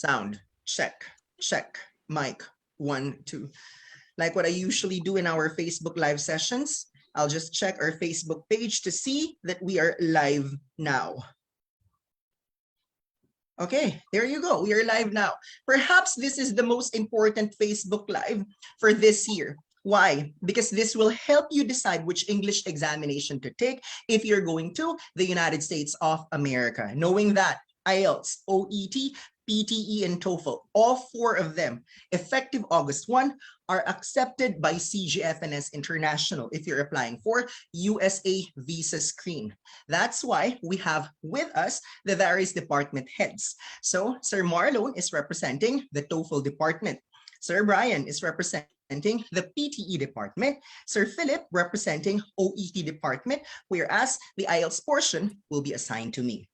Sound, check, check, mic, 1, 2. Like what I usually do in our Facebook live sessions, I'll just check our Facebook page to see that we are live now. Okay, there you go. We are live now. Perhaps this is the most important Facebook Live for this year. Why? Because this will help you decide which English examination to take if you're going to the United States of America. Knowing that IELTS, OET, PTE, and Toefl, all 4 of them, effective August 1, are accepted by CGFNS International if you're applying for USA visa screen. That's why we have with us the various department heads. So Sir Marlon is representing the Toefl department. Sir Brian is representing the PTE department. Sir Philip representing OET department, whereas the IELTS portion will be assigned to me.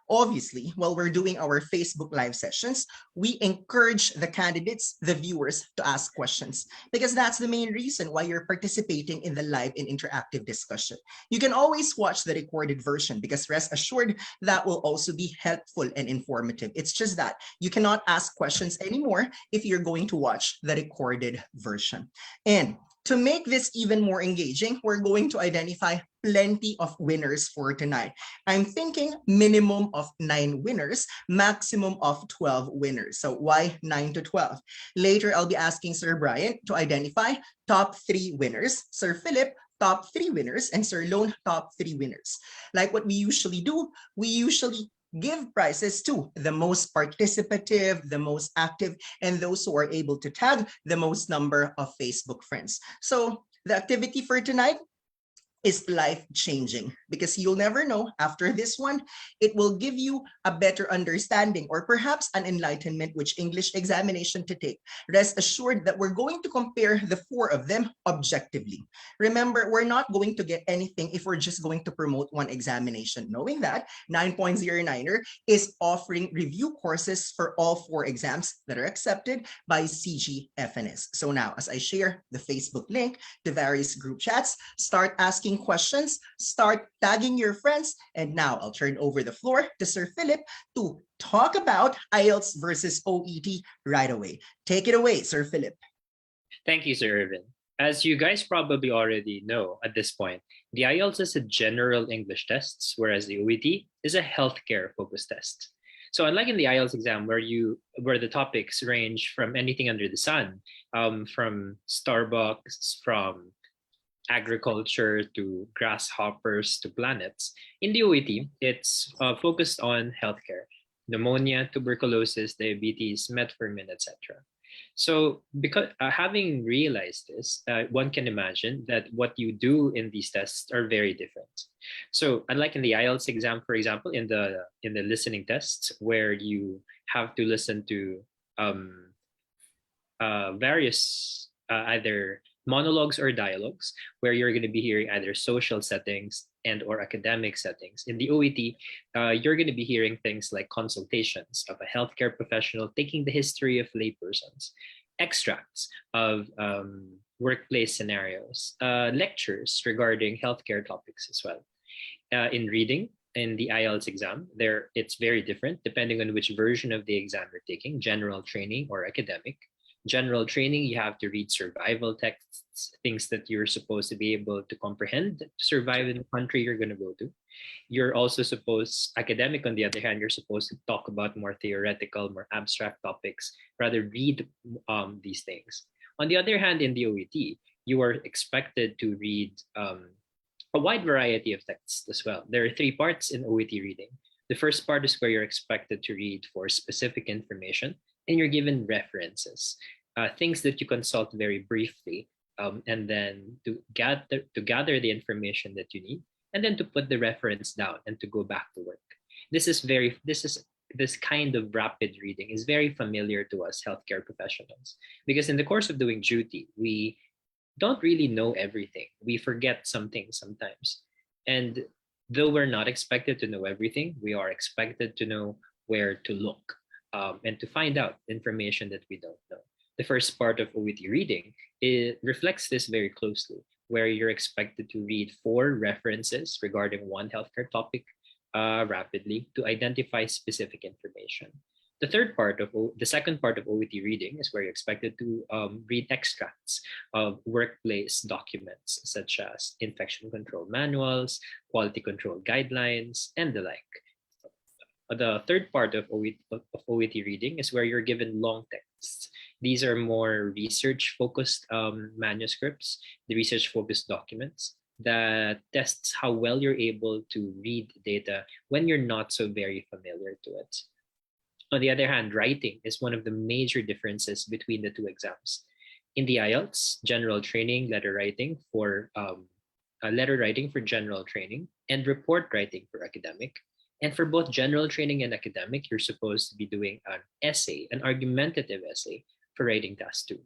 Obviously, while we're doing our Facebook live sessions, we encourage the candidates, the viewers, to ask questions because that's the main reason why you're participating in the live and interactive discussion. You can always watch the recorded version because rest assured that will also be helpful and informative. It's just that you cannot ask questions anymore if you're going to watch the recorded version. And to make this even more engaging, we're going to identify plenty of winners for tonight. I'm thinking minimum of 9 winners, maximum of 12 winners. So why 9 to 12? Later, I'll be asking Sir Brian to identify top 3 winners, Sir Philip, top 3 winners, and Sir Lone, top 3 winners. Like what we usually do, we usually give prizes to the most participative, the most active, and those who are able to tag the most number of Facebook friends. So the activity for tonight is life-changing because you'll never know after this one, it will give you a better understanding or perhaps an enlightenment which English examination to take. Rest assured that we're going to compare the 4 of them objectively. Remember, we're not going to get anything if we're just going to promote one examination. Knowing that 9.09er is offering review courses for all 4 exams that are accepted by CGFNS. So now, as I share the Facebook link to various group chats, start asking questions, start tagging your friends, and now I'll turn over the floor to Sir Philip to talk about IELTS versus OET right away. Take it away, Sir Philip. Thank you, Sir Irvin. As you guys probably already know at this point, the IELTS is a general English test, whereas the OET is a healthcare focused test. So unlike in the IELTS exam where the topics range from anything under the sun, from Starbucks, from agriculture to grasshoppers to planets, in the OET, it's focused on healthcare, pneumonia, tuberculosis, diabetes, metformin, etc. So because having realized this, one can imagine that what you do in these tests are very different. So unlike in the IELTS exam, for example, in the listening tests where you have to listen to various either monologues or dialogues where you're going to be hearing either social settings and or academic settings. In the OET, you're going to be hearing things like consultations of a healthcare professional taking the history of laypersons, extracts of workplace scenarios, lectures regarding healthcare topics as well. In reading, in the IELTS exam, it's very different depending on which version of the exam you're taking, general training or academic. General training, you have to read survival texts, things that you're supposed to be able to comprehend to survive in the country you're going to go to. You're also academic on the other hand, you're supposed to talk about more theoretical, more abstract topics, rather read these things. On the other hand, in the OET, you are expected to read a wide variety of texts as well. There are 3 parts in OET reading. The first part is where you're expected to read for specific information, and you're given references, things that you consult very briefly, and then to gather the information that you need, and then to put the reference down and to go back to work. This kind of rapid reading is very familiar to us healthcare professionals because in the course of doing duty, we don't really know everything. We forget some things sometimes, and though we're not expected to know everything, we are expected to know where to look. And to find out information that we don't know. The first part of OET reading, it reflects this very closely, where you're expected to read 4 references regarding one healthcare topic rapidly to identify specific information. The second part of OET reading is where you're expected to read extracts of workplace documents such as infection control manuals, quality control guidelines, and the like. The third part of OET reading is where you're given long texts. These are more research focused manuscripts, the research focused documents that tests how well you're able to read data when you're not so very familiar to it. On the other hand, writing is one of the major differences between the two exams. In the IELTS, general training, letter writing for general training, and report writing for academic. And for both general training and academic, you're supposed to be doing an essay, an argumentative essay for writing task 2.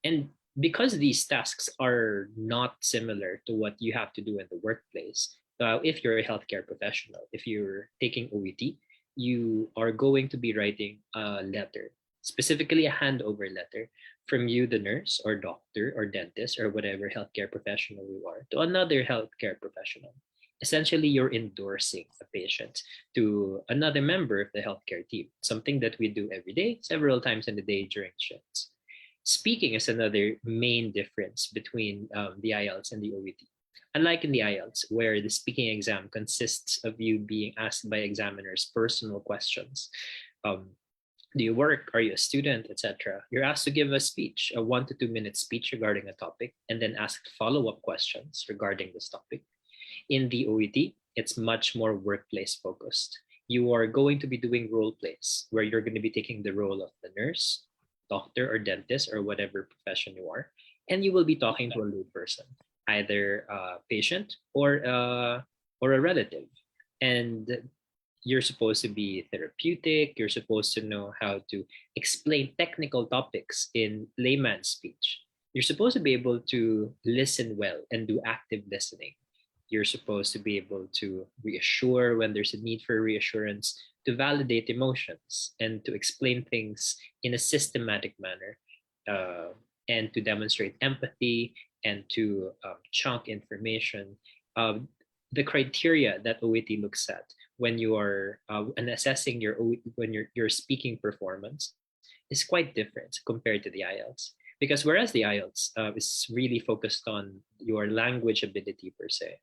And because these tasks are not similar to what you have to do in the workplace, if you're a healthcare professional, if you're taking OET, you are going to be writing a letter, specifically a handover letter from you, the nurse or doctor or dentist or whatever healthcare professional you are, to another healthcare professional. Essentially, you're endorsing a patient to another member of the healthcare team, something that we do every day, several times in the day during shifts. Speaking is another main difference between the IELTS and the OET. Unlike in the IELTS, where the speaking exam consists of you being asked by examiners personal questions. Do you work? Are you a student? Etc. You're asked to give a speech, a 1 to 2 minute speech regarding a topic, and then ask follow-up questions regarding this topic. In the OET, it's much more workplace focused. You are going to be doing role plays where you're going to be taking the role of the nurse, doctor, or dentist, or whatever profession you are, and you will be talking to a lay person, either a patient or a relative. And you're supposed to be therapeutic. You're supposed to know how to explain technical topics in layman's speech. You're supposed to be able to listen well and do active listening. You're supposed to be able to reassure when there's a need for reassurance, to validate emotions, and to explain things in a systematic manner, and to demonstrate empathy and to chunk information. The criteria that OET looks at when you are assessing your speaking performance is quite different compared to the IELTS. Because whereas the IELTS is really focused on your language ability per se,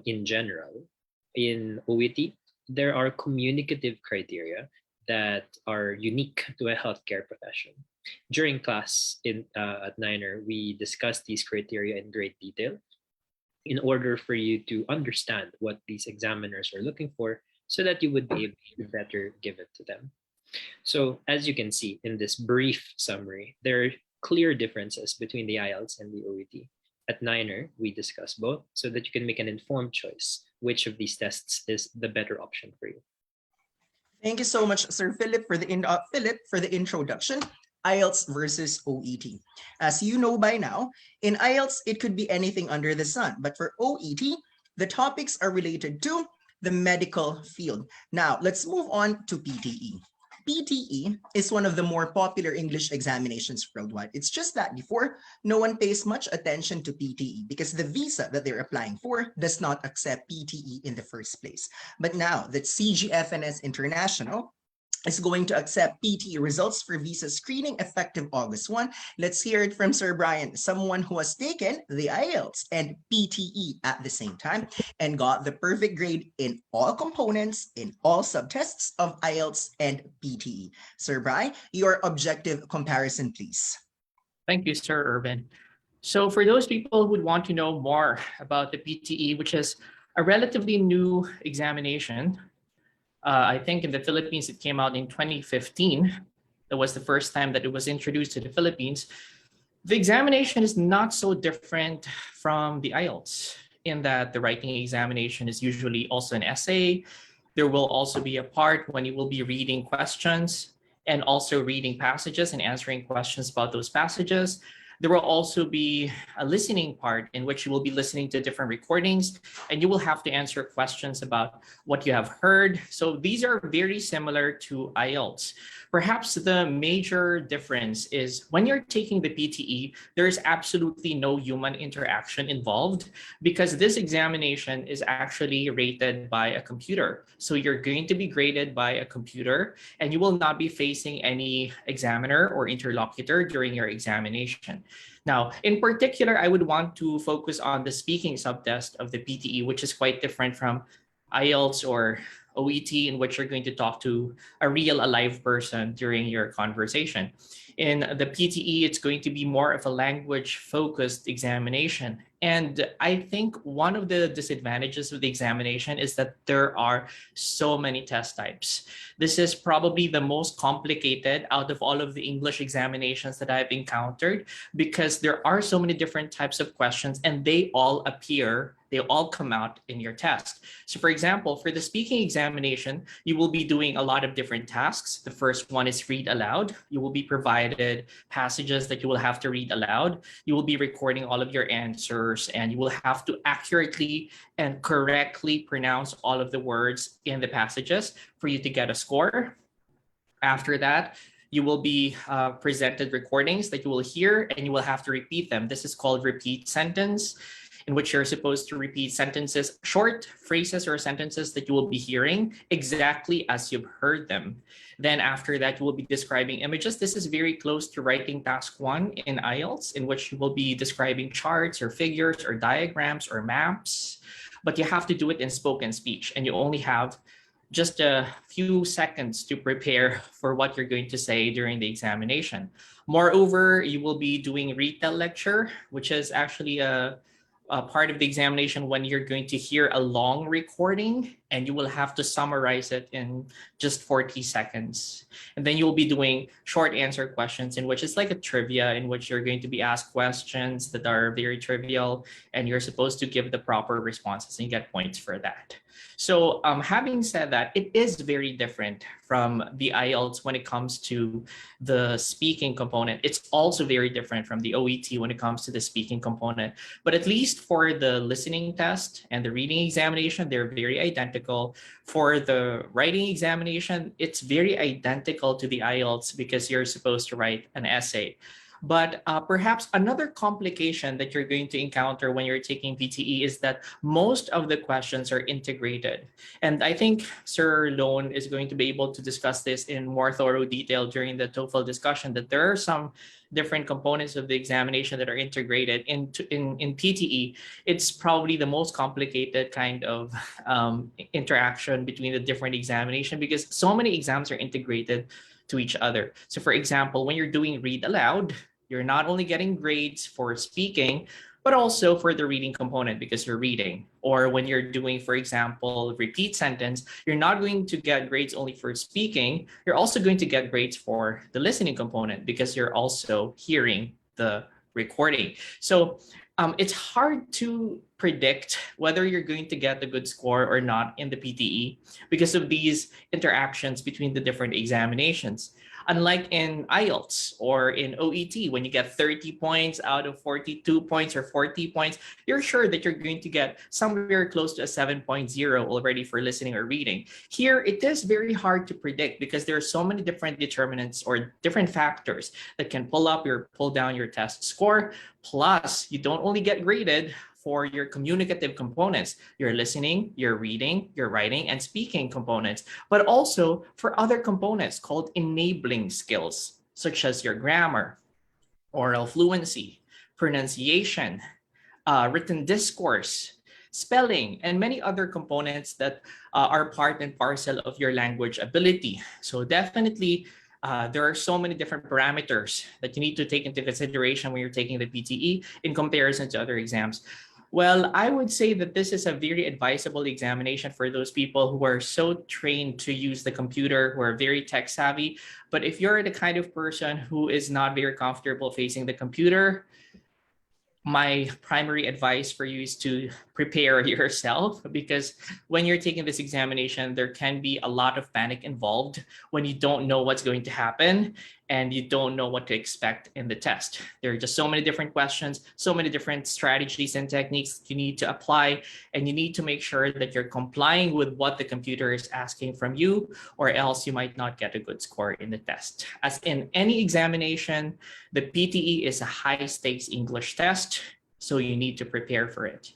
in general, in OET, there are communicative criteria that are unique to a healthcare profession. During class at Niner, we discussed these criteria in great detail in order for you to understand what these examiners are looking for so that you would be able to better give it to them. So as you can see in this brief summary, there are clear differences between the IELTS and the OET. At Niner, we discuss both so that you can make an informed choice which of these tests is the better option for you. Thank you so much, Sir Philip, for the introduction. IELTS versus OET. As you know by now, in IELTS, it could be anything under the sun. But for OET, the topics are related to the medical field. Now, let's move on to PTE. PTE is one of the more popular English examinations worldwide. It's just that before, no one pays much attention to PTE because the visa that they're applying for does not accept PTE in the first place. But now that CGFNS International is going to accept PTE results for visa screening effective August 1. Let's hear it from Sir Brian, someone who has taken the IELTS and PTE at the same time and got the perfect grade in all components, in all subtests of IELTS and PTE. Sir Brian, your objective comparison, please. Thank you, Sir Urban. So for those people who would want to know more about the PTE, which is a relatively new examination, I think in the Philippines, it came out in 2015. That was the first time that it was introduced to the Philippines. The examination is not so different from the IELTS in that the writing examination is usually also an essay. There will also be a part when you will be reading questions and also reading passages and answering questions about those passages. There will also be a listening part in which you will be listening to different recordings and you will have to answer questions about what you have heard. So these are very similar to IELTS. Perhaps the major difference is when you're taking the PTE, there's absolutely no human interaction involved because this examination is actually rated by a computer. So you're going to be graded by a computer and you will not be facing any examiner or interlocutor during your examination. Now, in particular, I would want to focus on the speaking subtest of the PTE, which is quite different from IELTS or OET, in which you're going to talk to a real alive person during your conversation. In the PTE, it's going to be more of a language focused examination. And I think one of the disadvantages of the examination is that there are so many test types. This is probably the most complicated out of all of the English examinations that I've encountered because there are so many different types of questions and they all come out in your test. So for example, for the speaking examination, you will be doing a lot of different tasks. The first one is read aloud. You will be provided passages that you will have to read aloud. You will be recording all of your answers and you will have to accurately and correctly pronounce all of the words in the passages for you to get a score. After that, you will be presented recordings that you will hear and you will have to repeat them. This is called repeat sentence, in which you're supposed to repeat sentences, short phrases or sentences that you will be hearing exactly as you've heard them. Then after that, you will be describing images. This is very close to writing task 1 in IELTS, in which you will be describing charts or figures or diagrams or maps, but you have to do it in spoken speech and you only have just a few seconds to prepare for what you're going to say during the examination. Moreover, you will be doing retell lecture, which is actually a part of the examination when you're going to hear a long recording and you will have to summarize it in just 40 seconds. And then you'll be doing short answer questions in which it's like a trivia in which you're going to be asked questions that are very trivial and you're supposed to give the proper responses and you get points for that. So having said that, it is very different from the IELTS when it comes to the speaking component. It's also very different from the OET when it comes to the speaking component. But at least for the listening test and the reading examination, they're very identical. For the writing examination, it's very identical to the IELTS because you're supposed to write an essay. But perhaps another complication that you're going to encounter when you're taking PTE is that most of the questions are integrated. And I think Sir Lone is going to be able to discuss this in more thorough detail during the TOEFL discussion, that there are some different components of the examination that are integrated in PTE. It's probably the most complicated kind of interaction between the different examination because so many exams are integrated to each other. So for example, when you're doing read aloud, you're not only getting grades for speaking, but also for the reading component because you're reading. Or when you're doing, for example, repeat sentence, you're not going to get grades only for speaking, you're also going to get grades for the listening component because you're also hearing the recording. So it's hard to predict whether you're going to get a good score or not in the PTE because of these interactions between the different examinations. Unlike in IELTS or in OET, when you get 30 points out of 42 points or 40 points, you're sure that you're going to get somewhere close to a 7.0 already for listening or reading. Here, it is very hard to predict because there are so many different determinants or different factors that can pull down your test score. Plus, you don't only get graded for your communicative components, your listening, your reading, your writing, and speaking components, but also for other components called enabling skills, such as your grammar, oral fluency, pronunciation, written discourse, spelling, and many other components that are part and parcel of your language ability. So definitely, there are so many different parameters that you need to take into consideration when you're taking the PTE in comparison to other exams. Well, I would say that this is a very advisable examination for those people who are so trained to use the computer, who are very tech savvy. But if you're the kind of person who is not very comfortable facing the computer, my primary advice for you is to prepare yourself because when you're taking this examination, there can be a lot of panic involved when you don't know what's going to happen. and you don't know what to expect in the test. There are just so many different questions, so many different strategies and techniques you need to apply, and you need to make sure that you're complying with what the computer is asking from you, or else you might not get a good score in the test. As in any examination, the PTE is a high-stakes English test, so you need to prepare for it.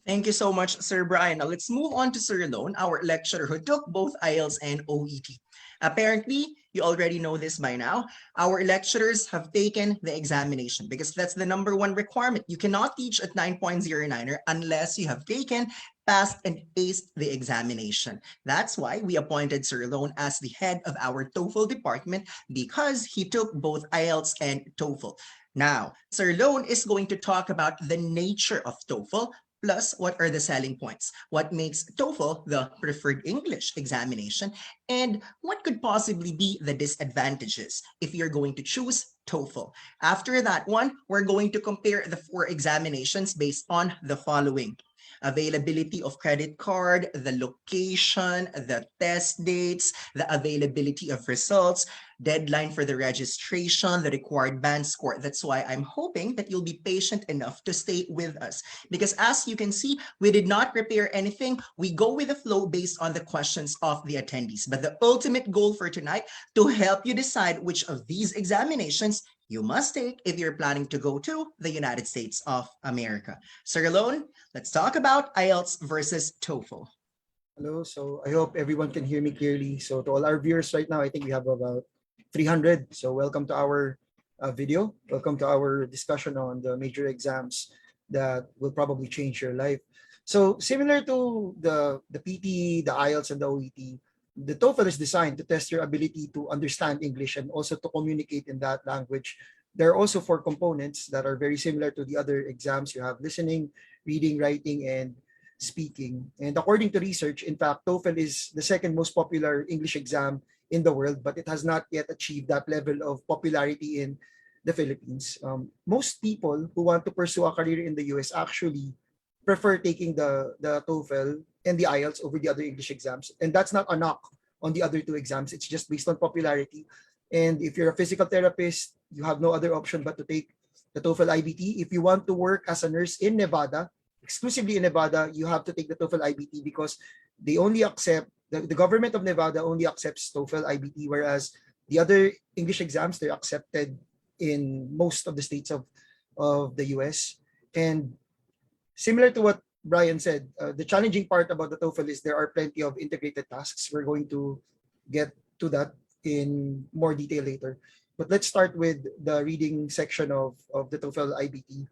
Thank you so much, Sir Brian. Now let's move on to Sir Lone, our lecturer who took both IELTS and OET. Apparently, you already know this by now. Our lecturers have taken the examination because that's the #1 requirement. You cannot teach at 9.09er unless you have taken, passed, and aced the examination. That's why we appointed Sir Lone as the head of our TOEFL department, because he took both IELTS and TOEFL. Now, Sir Lone is going to talk about the nature of TOEFL, plus what are the selling points, what makes TOEFL the preferred English examination, and what could possibly be the disadvantages if you're going to choose TOEFL. After that one, we're going to compare the 4 examinations based on the following: availability of credit card, the location, the test dates, the availability of results, deadline for the registration, the required band score. That's why I'm hoping that you'll be patient enough to stay with us, because as you can see, we did not prepare anything. We go with the flow based on the questions of the attendees. But the ultimate goal for tonight, to help you decide which of these examinations you must take if you're planning to go to the United States of America. Sir Lone, let's talk about IELTS versus TOEFL. Hello, so I hope everyone can hear me clearly. So to all our viewers right now, I think we have about 300. So welcome to our video. Welcome to our discussion on the major exams that will probably change your life. So similar to the PT, the IELTS, and the OET, the TOEFL is designed to test your ability to understand English and also to communicate in that language. There are also 4 components that are very similar to the other exams. You have listening, reading, writing, and speaking. And according to research, in fact, TOEFL is the 2nd most popular English exam in the world, but it has not yet achieved that level of popularity in the Philippines. Most people who want to pursue a career in the US actually prefer taking the TOEFL and the IELTS over the other English exams. And that's not a knock on the other 2 exams. It's just based on popularity. And if you're a physical therapist, you have no other option but to take the TOEFL IBT. If you want to work as a nurse in Nevada, exclusively in Nevada, you have to take the TOEFL IBT, because they only accept, the government of Nevada only accepts TOEFL IBT, whereas the other English exams, they're accepted in most of the states of the US. And similar to what Brian said, the challenging part about the TOEFL is there are plenty of integrated tasks. We're going to get to that in more detail later. But let's start with the reading section of the TOEFL IBT,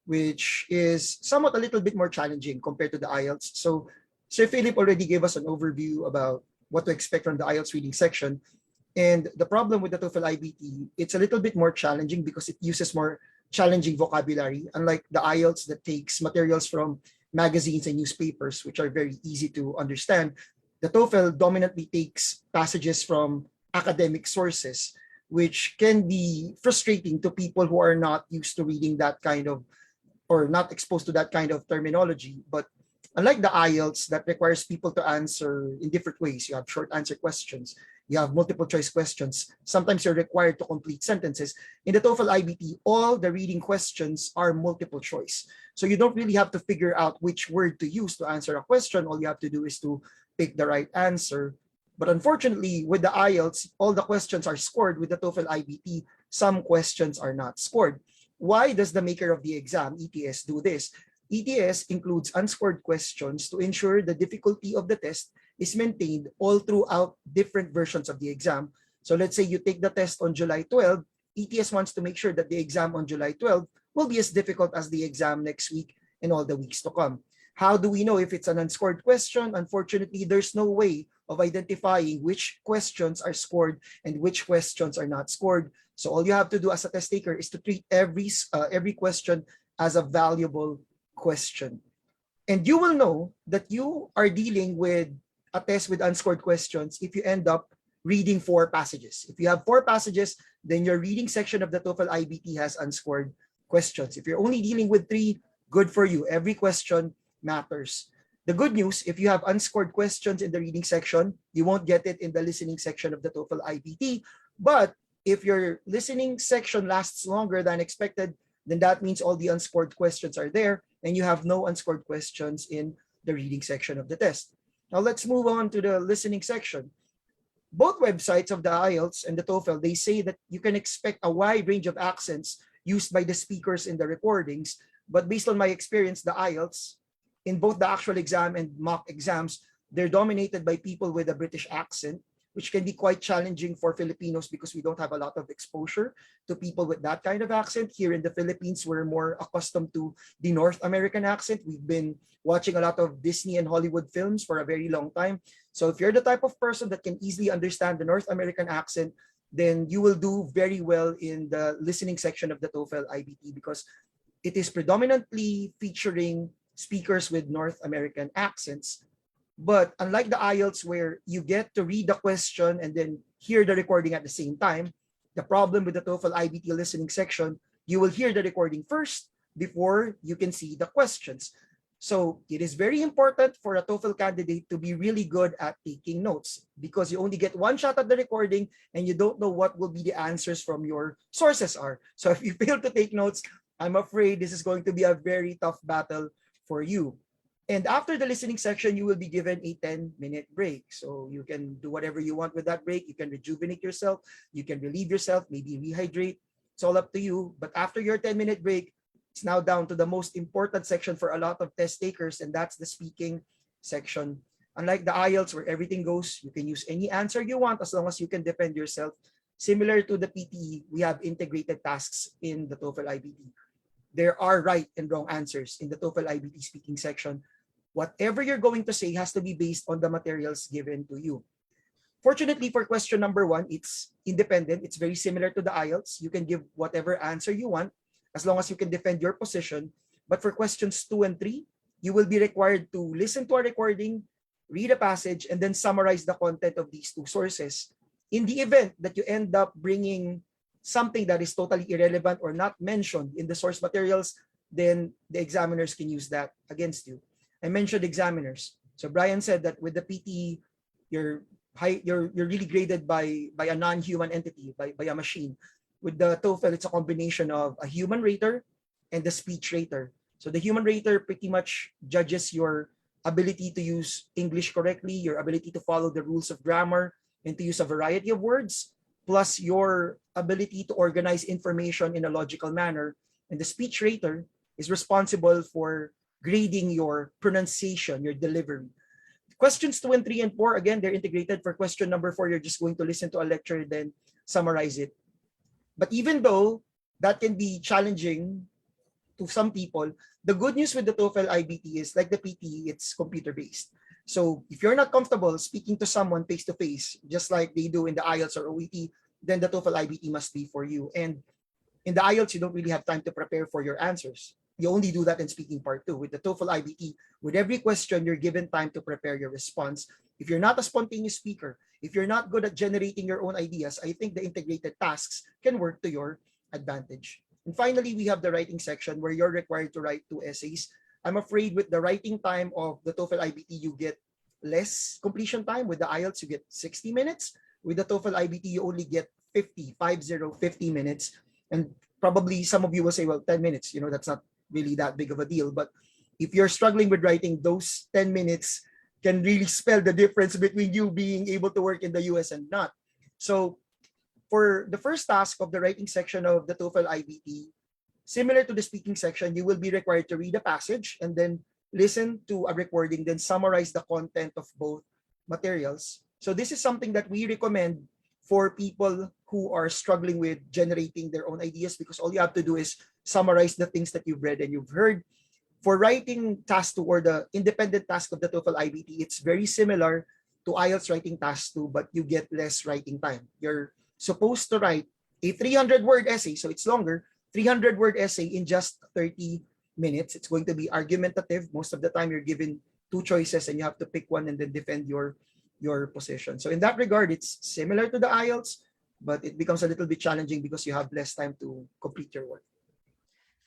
which is somewhat a little bit more challenging compared to the IELTS. So Sir Philip already gave us an overview about what to expect from the IELTS reading section. And the problem with the TOEFL IBT, it's a little bit more challenging because it uses more challenging vocabulary, unlike the IELTS that takes materials from magazines and newspapers, which are very easy to understand. The TOEFL dominantly takes passages from academic sources, which can be frustrating to people who are not used to reading that kind of, or not exposed to that kind of terminology. But unlike the IELTS that requires people to answer in different ways, you have short answer questions, you have multiple choice questions, sometimes you're required to complete sentences. In the TOEFL IBT, all the reading questions are multiple choice. So you don't really have to figure out which word to use to answer a question. All you have to do is to pick the right answer. But unfortunately, with the IELTS, all the questions are scored. With the TOEFL IBT, some questions are not scored. Why does the maker of the exam, ETS, do this? ETS includes unscored questions to ensure the difficulty of the test is maintained all throughout different versions of the exam. So let's say you take the test on July 12, ETS wants to make sure that the exam on July 12 will be as difficult as the exam next week and all the weeks to come. How do we know if it's an unscored question? Unfortunately, there's no way of identifying which questions are scored and which questions are not scored. So all you have to do as a test taker is to treat every question as a valuable question. And you will know that you are dealing with a test with unscored questions if you end up reading 4 passages. If you have 4 passages, then your reading section of the TOEFL IBT has unscored questions. If you're only dealing with 3, good for you. Every question matters. The good news, if you have unscored questions in the reading section, you won't get it in the listening section of the TOEFL IBT. But if your listening section lasts longer than expected, then that means all the unscored questions are there and you have no unscored questions in the reading section of the test. Now let's move on to the listening section. Both websites of the IELTS and the TOEFL, they say that you can expect a wide range of accents used by the speakers in the recordings. But based on my experience, the IELTS, in both the actual exam and mock exams, they're dominated by people with a British accent, which can be quite challenging for Filipinos because we don't have a lot of exposure to people with that kind of accent. Here in the Philippines, we're more accustomed to the North American accent. We've been watching a lot of Disney and Hollywood films for a very long time. So if you're the type of person that can easily understand the North American accent, then you will do very well in the listening section of the TOEFL IBT because it is predominantly featuring speakers with North American accents. But unlike the IELTS where you get to read the question and then hear the recording at the same time, the problem with the TOEFL IBT listening section, you will hear the recording first before you can see the questions. So it is very important for a TOEFL candidate to be really good at taking notes because you only get one shot at the recording and you don't know what will be the answers from your sources are. So if you fail to take notes, I'm afraid this is going to be a very tough battle for you. And after the listening section, you will be given a 10-minute break. So you can do whatever you want with that break. You can rejuvenate yourself. You can relieve yourself, maybe rehydrate. It's all up to you. But after your 10-minute break, it's now down to the most important section for a lot of test takers, and that's the speaking section. Unlike the IELTS where everything goes, you can use any answer you want as long as you can defend yourself. Similar to the PTE, we have integrated tasks in the TOEFL IBT. There are right and wrong answers in the TOEFL IBT speaking section. Whatever you're going to say has to be based on the materials given to you. Fortunately for question number 1, it's independent. It's very similar to the IELTS. You can give whatever answer you want as long as you can defend your position. But for questions 2 and 3, you will be required to listen to a recording, read a passage, and then summarize the content of these two sources. In the event that you end up bringing something that is totally irrelevant or not mentioned in the source materials, then the examiners can use that against you. I mentioned examiners. So Brian said that with the PTE, you're really graded by a non-human entity, by a machine. With the TOEFL, it's a combination of a human rater and the speech rater. So the human rater pretty much judges your ability to use English correctly, your ability to follow the rules of grammar, and to use a variety of words, plus your ability to organize information in a logical manner. And the speech rater is responsible for grading your pronunciation, your delivery. Questions 2 and 3 and 4, again, they're integrated. For question number 4, you're just going to listen to a lecture, then summarize it. But even though that can be challenging to some people, the good news with the TOEFL IBT is like the PTE, it's computer-based. So if you're not comfortable speaking to someone face-to-face, just like they do in the IELTS or OET, then the TOEFL IBT must be for you. And in the IELTS, you don't really have time to prepare for your answers. You only do that in speaking part 2. With the TOEFL IBT, with every question, you're given time to prepare your response. If you're not a spontaneous speaker, if you're not good at generating your own ideas, I think the integrated tasks can work to your advantage. And finally, we have the writing section where you're required to write 2 essays. I'm afraid with the writing time of the TOEFL IBT, you get less completion time. With the IELTS, you get 60 minutes. With the TOEFL IBT, you only get 50 minutes. And probably some of you will say, well, 10 minutes, that's not really that big of a deal. But if you're struggling with writing, those 10 minutes can really spell the difference between you being able to work in the US and not. So for the first task of the writing section of the TOEFL IBT, similar to the speaking section, you will be required to read a passage and then listen to a recording, then summarize the content of both materials. So this is something that we recommend for people who are struggling with generating their own ideas, because all you have to do is summarize the things that you've read and you've heard. For writing task 2 or the independent task of the TOEFL IBT, it's very similar to IELTS writing task 2, but you get less writing time. You're supposed to write a 300-word essay, so it's longer, 300-word essay in just 30 minutes. It's going to be argumentative. Most of the time, you're given 2 choices and you have to pick one and then defend your position. So in that regard, it's similar to the IELTS, but it becomes a little bit challenging because you have less time to complete your work.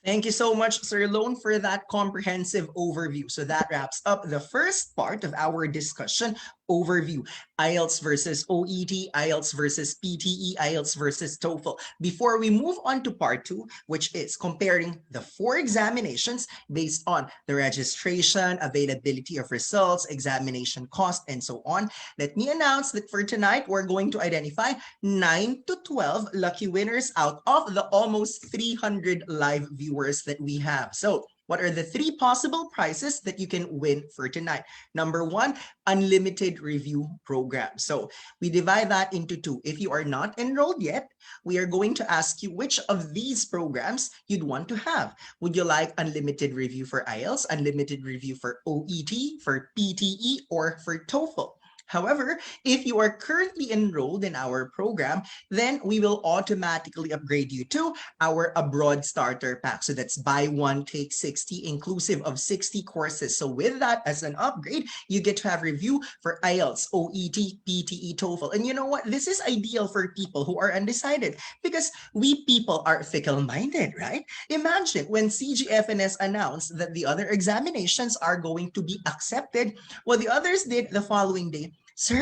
Thank you so much, Sir Lone, for that comprehensive overview. So that wraps up the first part of our discussion overview. IELTS versus OET, IELTS versus PTE, IELTS versus TOEFL. Before we move on to part 2, which is comparing the 4 examinations based on the registration, availability of results, examination cost, and so on, let me announce that for tonight, we're going to identify 9 to 12 lucky winners out of the almost 300 live viewers that we have. So what are the 3 possible prizes that you can win for tonight? Number 1, unlimited review program. So we divide that into 2. If you are not enrolled yet, we are going to ask you which of these programs you'd want to have. Would you like unlimited review for IELTS, unlimited review for OET, for PTE, or for TOEFL? However, if you are currently enrolled in our program, then we will automatically upgrade you to our abroad starter pack. So that's buy one, take 60, inclusive of 60 courses. So with that as an upgrade, you get to have review for IELTS, OET, PTE, TOEFL. And you know what? This is ideal for people who are undecided because we people are fickle-minded, right? Imagine when CGFNS announced that the other examinations are going to be accepted, what the others did the following day, Sir,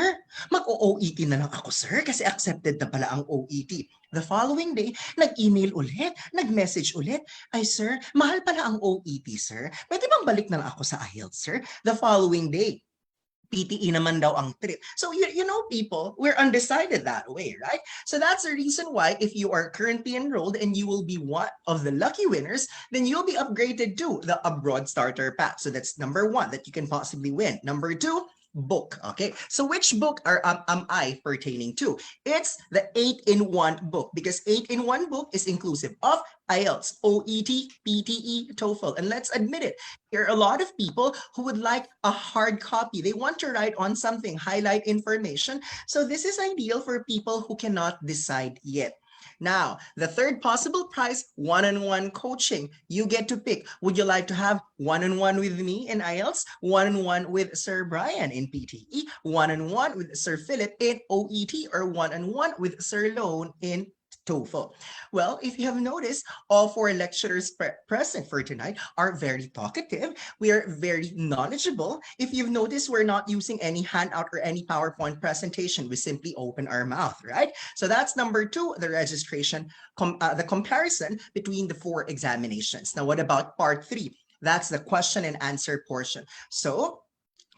mag-OET na lang ako, sir, kasi accepted na pala ang OET. The following day, nag-email ulit, nag-message ulit. Ay, sir, mahal pala ang OET, sir. Pwede bang balik na lang ako sa IELTS, sir? The following day, PTE naman daw ang trip. So, you know, people, we're undecided that way, right? So that's the reason why if you are currently enrolled and you will be one of the lucky winners, then you'll be upgraded to the Abroad Starter Pack. So that's number 1 that you can possibly win. Number 2, book. Okay, so which book am I pertaining to? It's the 8-in-1 book because 8-in-1 book is inclusive of IELTS, OET, PTE, TOEFL. And let's admit it, there are a lot of people who would like a hard copy. They want to write on something, highlight information. So this is ideal for people who cannot decide yet. Now, the third possible prize, one-on-one coaching. You get to pick. Would you like to have one-on-one with me in IELTS, one-on-one with Sir Brian in PTE, one-on-one with Sir Philip in OET, or one-on-one with Sir Lone in TOEFL? Well, if you have noticed, all 4 lecturers present for tonight are very talkative. We are very knowledgeable. If you've noticed, we're not using any handout or any PowerPoint presentation. We simply open our mouth, right? So that's number 2, the registration, the comparison between the 4 examinations. Now, what about part 3? That's the question and answer portion. So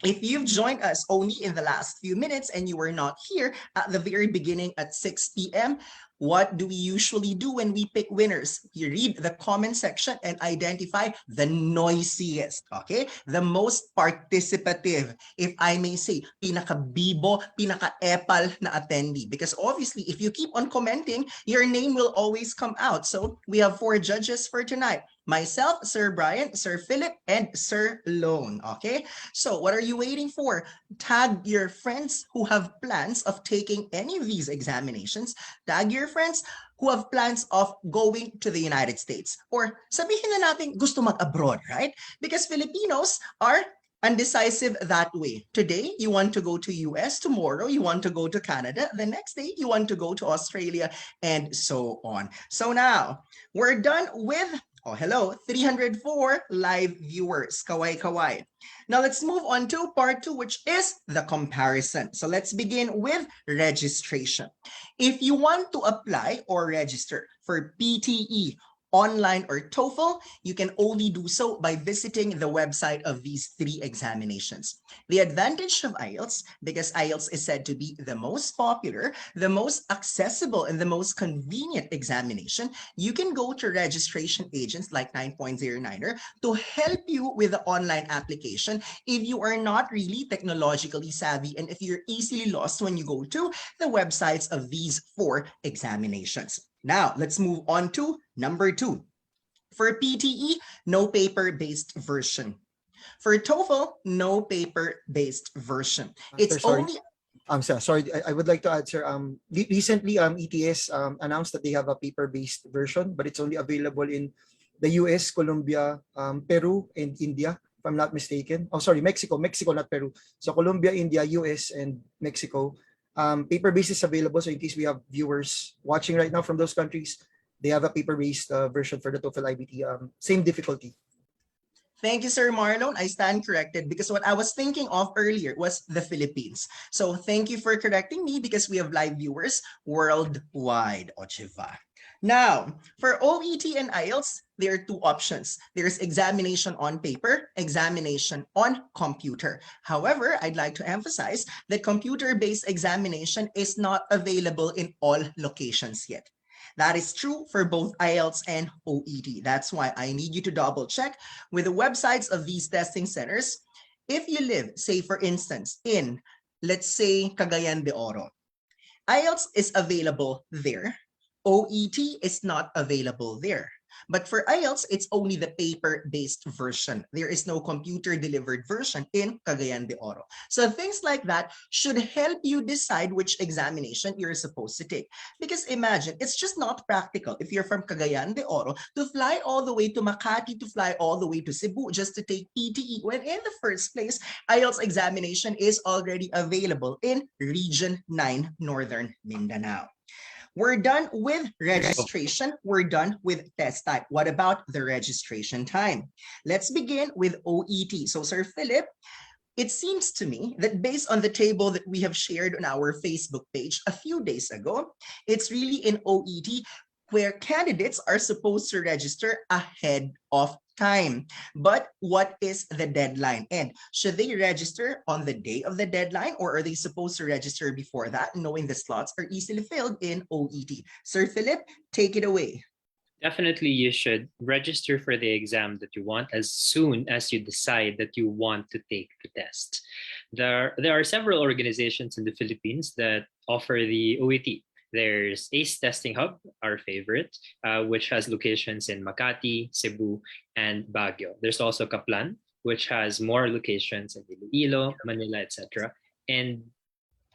if you've joined us only in the last few minutes and you were not here at the very beginning at 6 p.m., what do we usually do when we pick winners? You read the comment section and identify the noisiest, okay? The most participative, if I may say, pinaka-bibo, pinaka-epal na attendee. Because obviously, if you keep on commenting, your name will always come out. So we have 4 judges for tonight. Myself, Sir Brian, Sir Philip, and Sir Lone, okay? So what are you waiting for? Tag your friends who have plans of taking any of these examinations. Tag your friends who have plans of going to the United States. Or sabihin na natin gusto mag-abroad, right? Because Filipinos are undecisive that way. Today, you want to go to US. Tomorrow, you want to go to Canada. The next day, you want to go to Australia, and so on. So now, we're done with 304 live viewers. Kaway, kaway. Now let's move on to part 2, which is the comparison. So let's begin with registration. If you want to apply or register for PTE, online, or TOEFL, you can only do so by visiting the website of these 3 examinations. The advantage of IELTS, because IELTS is said to be the most popular, the most accessible, and the most convenient examination, you can go to registration agents like 9.09er to help you with the online application if you are not really technologically savvy and if you're easily lost when you go to the websites of these 4 examinations. Now, let's move on to number 2. For PTE, no paper-based version. For TOEFL, no paper-based version. It's Sorry. only... Sorry, I would like to add, sir. Recently, ETS announced that they have a paper-based version, but it's only available in the US, Colombia, Peru, and India, if I'm not mistaken. Oh, sorry, Mexico, not Peru. So Colombia, India, US, and Mexico. Paper-based is available, so in case we have viewers watching right now from those countries, they have a paper-based version for the TOEFL IBT. Same difficulty. Thank you, Sir Marlon. I stand corrected because what I was thinking of earlier was the Philippines. So thank you for correcting me because we have live viewers worldwide. Ochiva. Now, for OET and IELTS, there are two options. There's examination on paper, examination on computer. However, I'd like to emphasize that computer-based examination is not available in all locations yet. That is true for both IELTS and OET. That's why I need you to double check with the websites of these testing centers. If you live, say for instance, in, let's say, Cagayan de Oro, IELTS is available there. OET is not available there. But for IELTS, it's only the paper-based version. There is no computer-delivered version in Cagayan de Oro. So things like that should help you decide which examination you're supposed to take. Because imagine, it's just not practical if you're from Cagayan de Oro to fly all the way to Makati, to fly all the way to Cebu just to take PTE, when in the first place, IELTS examination is already available in Region 9, Northern Mindanao. We're done with registration. We're done with test type. What about the registration time? Let's begin with OET. So, Sir Philip, it seems to me that based on the table that we have shared on our Facebook page a few days ago, it's really in OET where candidates are supposed to register ahead of time. But what is the deadline? And should they register on the day of the deadline, or are they supposed to register before that, knowing the slots are easily filled in OET? Sir Philip, take it away. Definitely, you should register for the exam that you want as soon as you decide that you want to take the test. There are several organizations in the Philippines that offer the OET. There's ACE Testing Hub, our favorite, which has locations in Makati, Cebu, and Baguio. There's also Kaplan, which has more locations in Iloilo, Manila, etc. And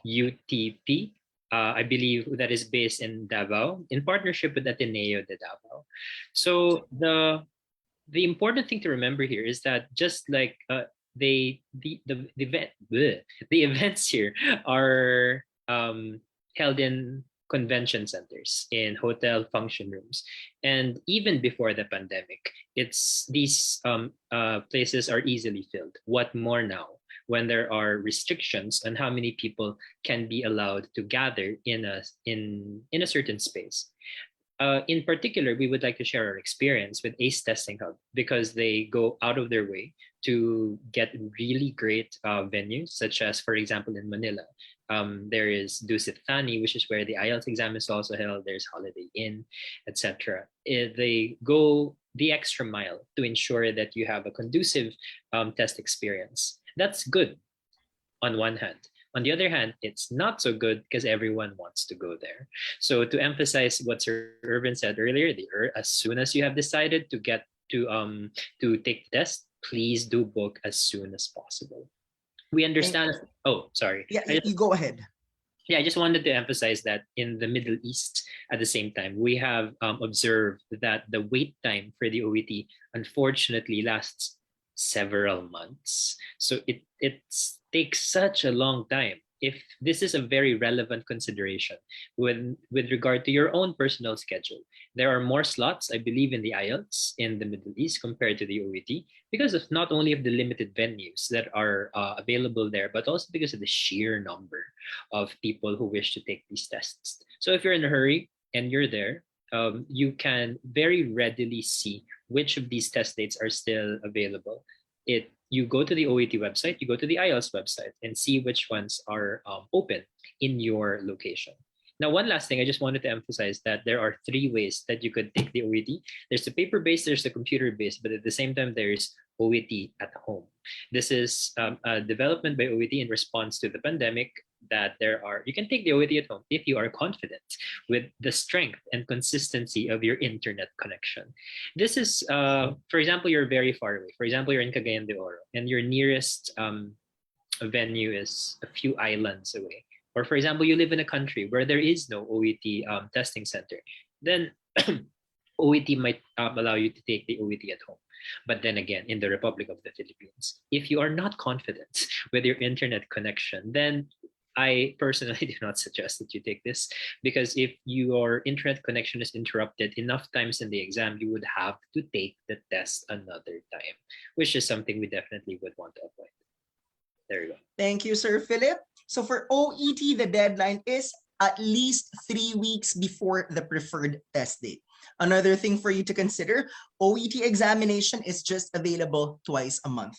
UTP, I believe that is based in Davao in partnership with Ateneo de Davao. So the important thing to remember here is that just like the events here are held in convention centers, in hotel function rooms, and even before the pandemic, these places are easily filled. What more now, when there are restrictions on how many people can be allowed to gather in a certain space. In particular, we would like to share our experience with ACE Testing Hub because they go out of their way to get really great venues, such as, for example, in Manila. There is Dusit Thani, which is where the IELTS exam is also held. There's Holiday Inn, etc. They go the extra mile to ensure that you have a conducive test experience. That's good on one hand. On the other hand, it's not so good because everyone wants to go there. So to emphasize what Sir Irvin said earlier, as soon as you have decided to get to take the test, please do book as soon as possible. We understand. Oh, sorry. Yeah, you go ahead. Yeah, I just wanted to emphasize that in the Middle East, at the same time, we have observed that the wait time for the OET unfortunately lasts several months. So it takes such a long time. If this is a very relevant consideration with regard to your own personal schedule, there are more slots, I believe, in the IELTS in the Middle East compared to the OET because of not only of the limited venues that are available there, but also because of the sheer number of people who wish to take these tests. So if you're in a hurry and you're there, you can very readily see which of these test dates are still available. You go to the OET website, you go to the IELTS website, and see which ones are open in your location. Now, one last thing, I just wanted to emphasize that there are three ways that you could take the OET. There's the paper-based, there's the computer-based, but at the same time, there's OET at home. This is a development by OET in response to the pandemic that you can take the OET at home if you are confident with the strength and consistency of your internet connection. This is, for example, you're very far away. For example, you're in Cagayan de Oro and your nearest venue is a few islands away. Or for example, you live in a country where there is no OET testing center. Then OET might allow you to take the OET at home. But then again, in the Republic of the Philippines, if you are not confident with your internet connection, then I personally do not suggest that you take this because if your internet connection is interrupted enough times in the exam, you would have to take the test another time, which is something we definitely would want to avoid. There you go. Thank you, Sir Philip. So for OET, the deadline is at least 3 weeks before the preferred test date. Another thing for you to consider, OET examination is just available twice a month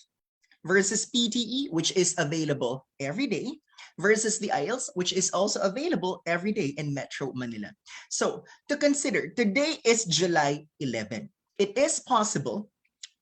versus PTE, which is available every day, versus the IELTS, which is also available every day in Metro Manila. So to consider, today is July 11. It is possible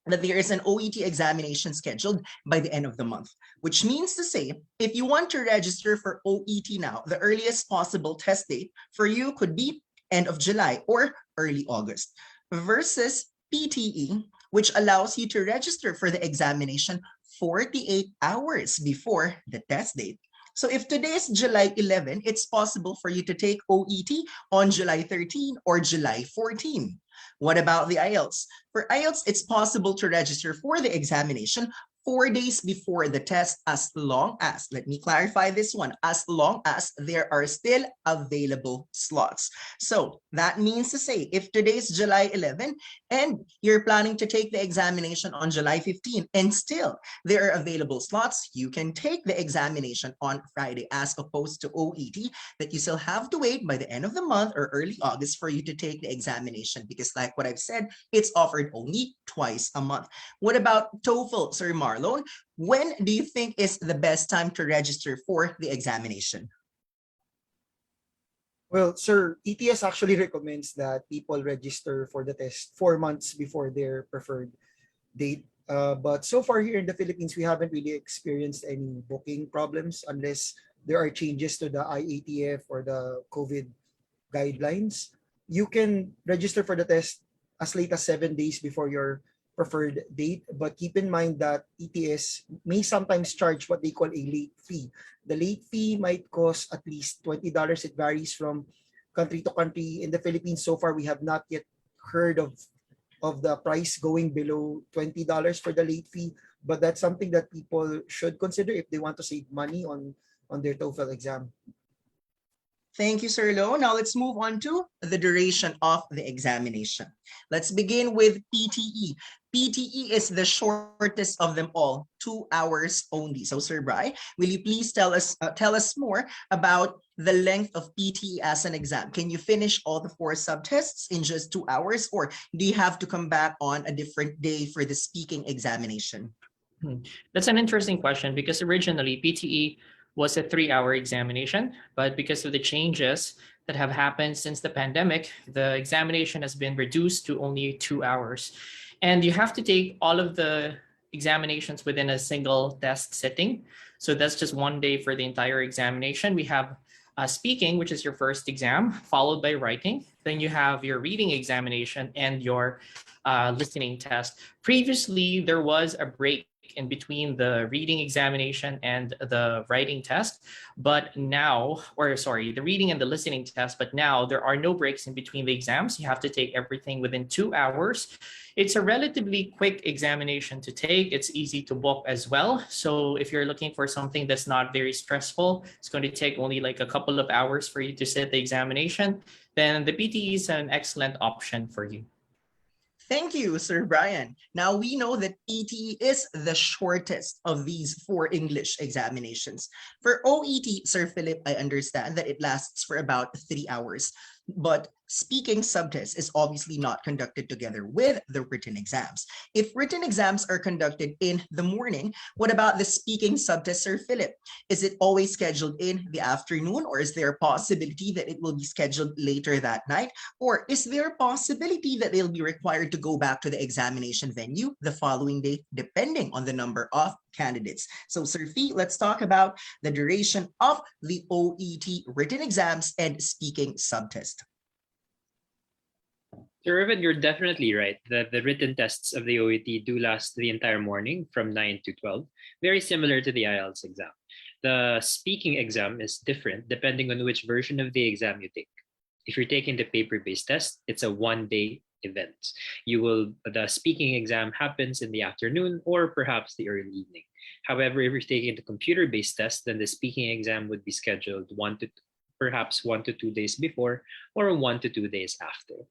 that there is an OET examination scheduled by the end of the month, which means to say, if you want to register for OET now, the earliest possible test date for you could be end of July or early August, versus PTE, which allows you to register for the examination 48 hours before the test date. So if today is July 11, it's possible for you to take OET on July 13 or July 14. What about the IELTS? For IELTS, it's possible to register for the examination 4 days before the test, as long as, let me clarify this one, as long as there are still available slots. So that means to say, if today's July 11 and you're planning to take the examination on July 15 and still there are available slots, you can take the examination on Friday, as opposed to OET that you still have to wait by the end of the month or early August for you to take the examination, because like what I've said, it's offered only twice a month. What about TOEFL, Sir Marlon? When do you think is the best time to register for the examination? Well, sir, ETS actually recommends that people register for the test 4 months before their preferred date. But so far here in the Philippines, we haven't really experienced any booking problems unless there are changes to the IATF or the COVID guidelines. You can register for the test as late as 7 days before your preferred date, but keep in mind that ETS may sometimes charge what they call a late fee. The late fee might cost at least $20. It varies from country to country. In the Philippines, so far, we have not yet heard of the price going below $20 for the late fee, but that's something that people should consider if they want to save money on their TOEFL exam. Thank you, Sir Lo. Now let's move on to the duration of the examination. Let's begin with PTE. PTE is the shortest of them all, 2 hours only. So, Sir Bry, will you please tell us more about the length of PTE as an exam? Can you finish all the 4 subtests in just 2 hours, or do you have to come back on a different day for the speaking examination? That's an interesting question, because originally PTE was a 3-hour examination, but because of the changes that have happened since the pandemic, the examination has been reduced to only 2 hours. And you have to take all of the examinations within a single test sitting. So that's just 1 day for the entire examination. We have speaking, which is your first exam, followed by writing. Then you have your reading examination and your listening test. Previously, there was a break in between the reading examination and the writing test, but now, or sorry, the reading and the listening test, but now there are no breaks in between the exams. You have to take everything within 2 hours. It's a relatively quick examination to take. It's easy to book as well. So if you're looking for something that's not very stressful, it's going to take only like a couple of hours for you to sit the examination, then the PTE is an excellent option for you. Thank you, Sir Brian. Now we know that PTE is the shortest of these 4 English examinations. For OET, Sir Philip, I understand that it lasts for about 3 hours. But speaking subtest is obviously not conducted together with the written exams. If written exams are conducted in the morning, what about the speaking subtest, Sir Philip? Is it always scheduled in the afternoon, or is there a possibility that it will be scheduled later that night? Or is there a possibility that they'll be required to go back to the examination venue the following day, depending on the number of candidates? So, Sir Fee, let's talk about the duration of the OET written exams and speaking subtest. So, Irvin, you're definitely right that the written tests of the OET do last the entire morning from 9 to 12, very similar to the IELTS exam. The speaking exam is different depending on which version of the exam you take. If you're taking the paper-based test, it's a 1-day events. The speaking exam happens in the afternoon or perhaps the early evening. However, if you're taking the computer-based test, then the speaking exam would be scheduled perhaps 1 to 2 days before or 1 to 2 days after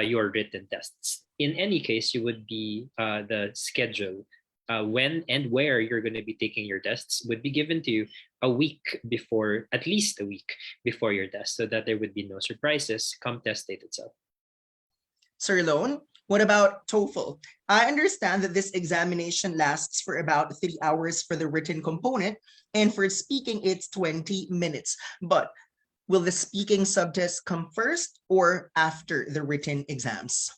your written tests. In any case, you would be the schedule when and where you're going to be taking your tests would be given to you a week before, at least a week before your test, so that there would be no surprises come test date itself. Sir Lone, what about TOEFL? I understand that this examination lasts for about 3 hours for the written component, and for speaking, it's 20 minutes. But will the speaking subtest come first or after the written exams?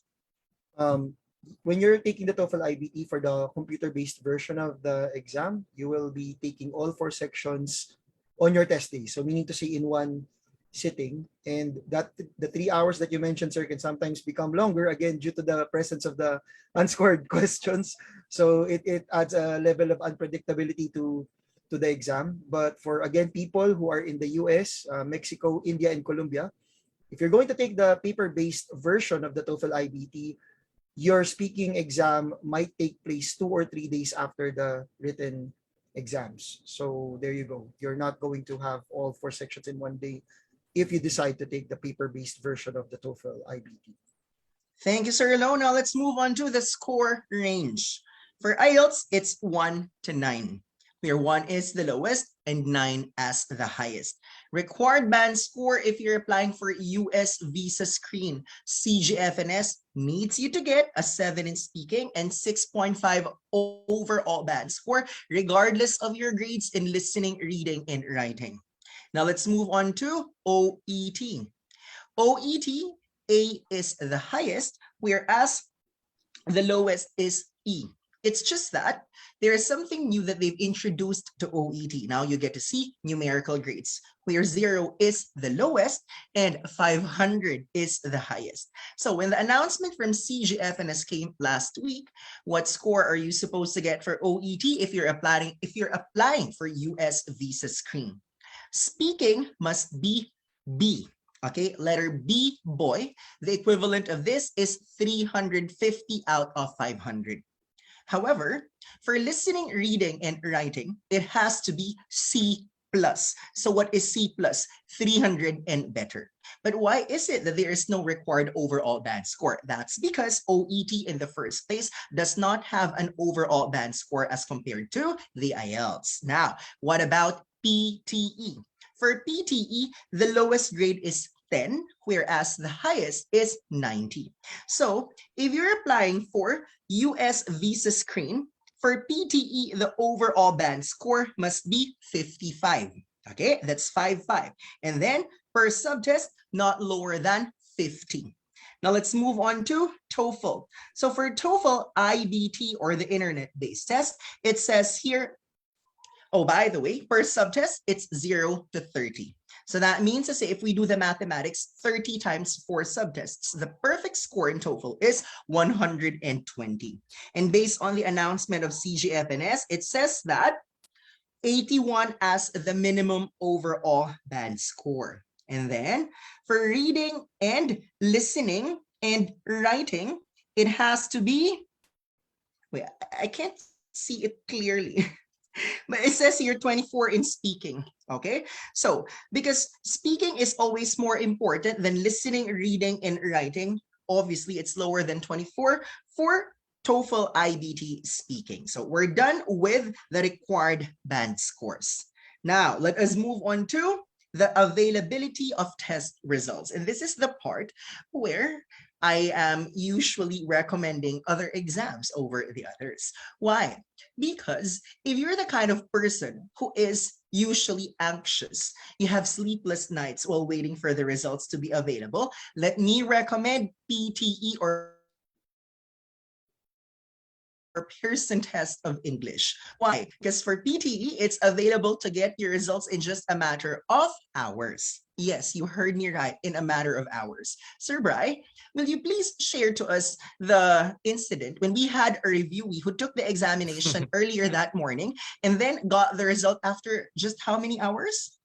When you're taking the TOEFL IBT for the computer-based version of the exam, you will be taking all 4 sections on your test day. So meaning to say in one sitting, and that the 3 hours that you mentioned, sir, can sometimes become longer again due to the presence of the unscored questions. So it adds a level of unpredictability to the exam. But for, again, people who are in the US, Mexico, India, and Colombia, if you're going to take the paper-based version of the TOEFL IBT, your speaking exam might take place 2 or 3 days after the written exams. So there you go. You're not going to have all 4 sections in one day if you decide to take the paper-based version of the TOEFL IBT. Thank you, Sir Lo. Now let's move on to the score range. For IELTS, it's 1 to 9, where 1 is the lowest and 9 as the highest. Required band score if you're applying for US visa screen. CGFNS needs you to get a 7 in speaking and 6.5 overall band score, regardless of your grades in listening, reading, and writing. Now let's move on to OET. OET, A is the highest, whereas the lowest is E. It's just that there is something new that they've introduced to OET. Now you get to see numerical grades, where 0 is the lowest and 500 is the highest. So when the announcement from CGFNS came last week, what score are you supposed to get for OET if you're applying for US visa screen? Speaking must be B. Okay, letter B, boy. The equivalent of this is 350 out of 500. However, for listening, reading, and writing, it has to be C plus. So what is C plus? 300 and better. But why is it that there is no required overall band score? That's because OET in the first place does not have an overall band score as compared to the IELTS. Now, what about PTE? For PTE, the lowest grade is 10, whereas the highest is 90. So if you're applying for US visa screen, for PTE, the overall band score must be 55. Okay, that's 55. And then per subtest, not lower than 50. Now let's move on to TOEFL. So for TOEFL IBT, or the internet-based test, it says here, oh, by the way, per subtest, it's 0 to 30. So that means to say, if we do the mathematics, 30 times 4 subtests, the perfect score in TOEFL is 120. And based on the announcement of CGFNS, it says that 81 as the minimum overall band score. And then for reading and listening and writing, it has to be, wait, I can't see it clearly. But it says here 24 in speaking, okay? So, because speaking is always more important than listening, reading, and writing, obviously it's lower than 24 for TOEFL IBT speaking. So we're done with the required band scores. Now, let us move on to the availability of test results. And this is the part where I am usually recommending other exams over the others. Why? Because if you're the kind of person who is usually anxious, you have sleepless nights while waiting for the results to be available, let me recommend PTE or Pearson test of English. Why? Because for PTE, it's available to get your results in just a matter of hours. Yes, you heard me right, in a matter of hours. Sir Bry, will you please share to us the incident when we had a reviewee who took the examination earlier that morning and then got the result after just how many hours?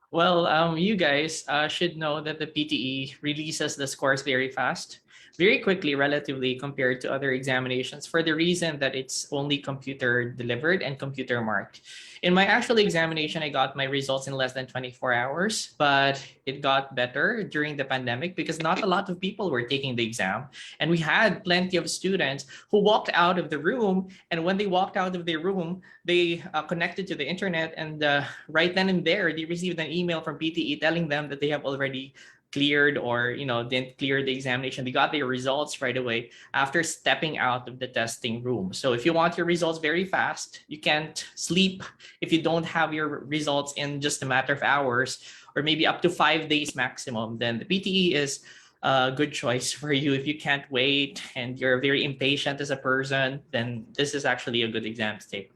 Well, you guys should know that the PTE releases the scores very fast. very quickly, relatively, compared to other examinations, for the reason that it's only computer delivered and computer marked. In my actual examination, I got my results in less than 24 hours, but it got better during the pandemic because not a lot of people were taking the exam. And we had plenty of students who walked out of the room. And when they walked out of their room, they connected to the internet. And right then and there, they received an email from PTE telling them that they have already cleared or didn't clear the examination. They got their results right away after stepping out of the testing room. So if you want your results very fast, you can't sleep if you don't have your results in just a matter of hours or maybe up to 5 days maximum, then the PTE is a good choice for you. If you can't wait and you're very impatient as a person, then this is actually a good exam to take.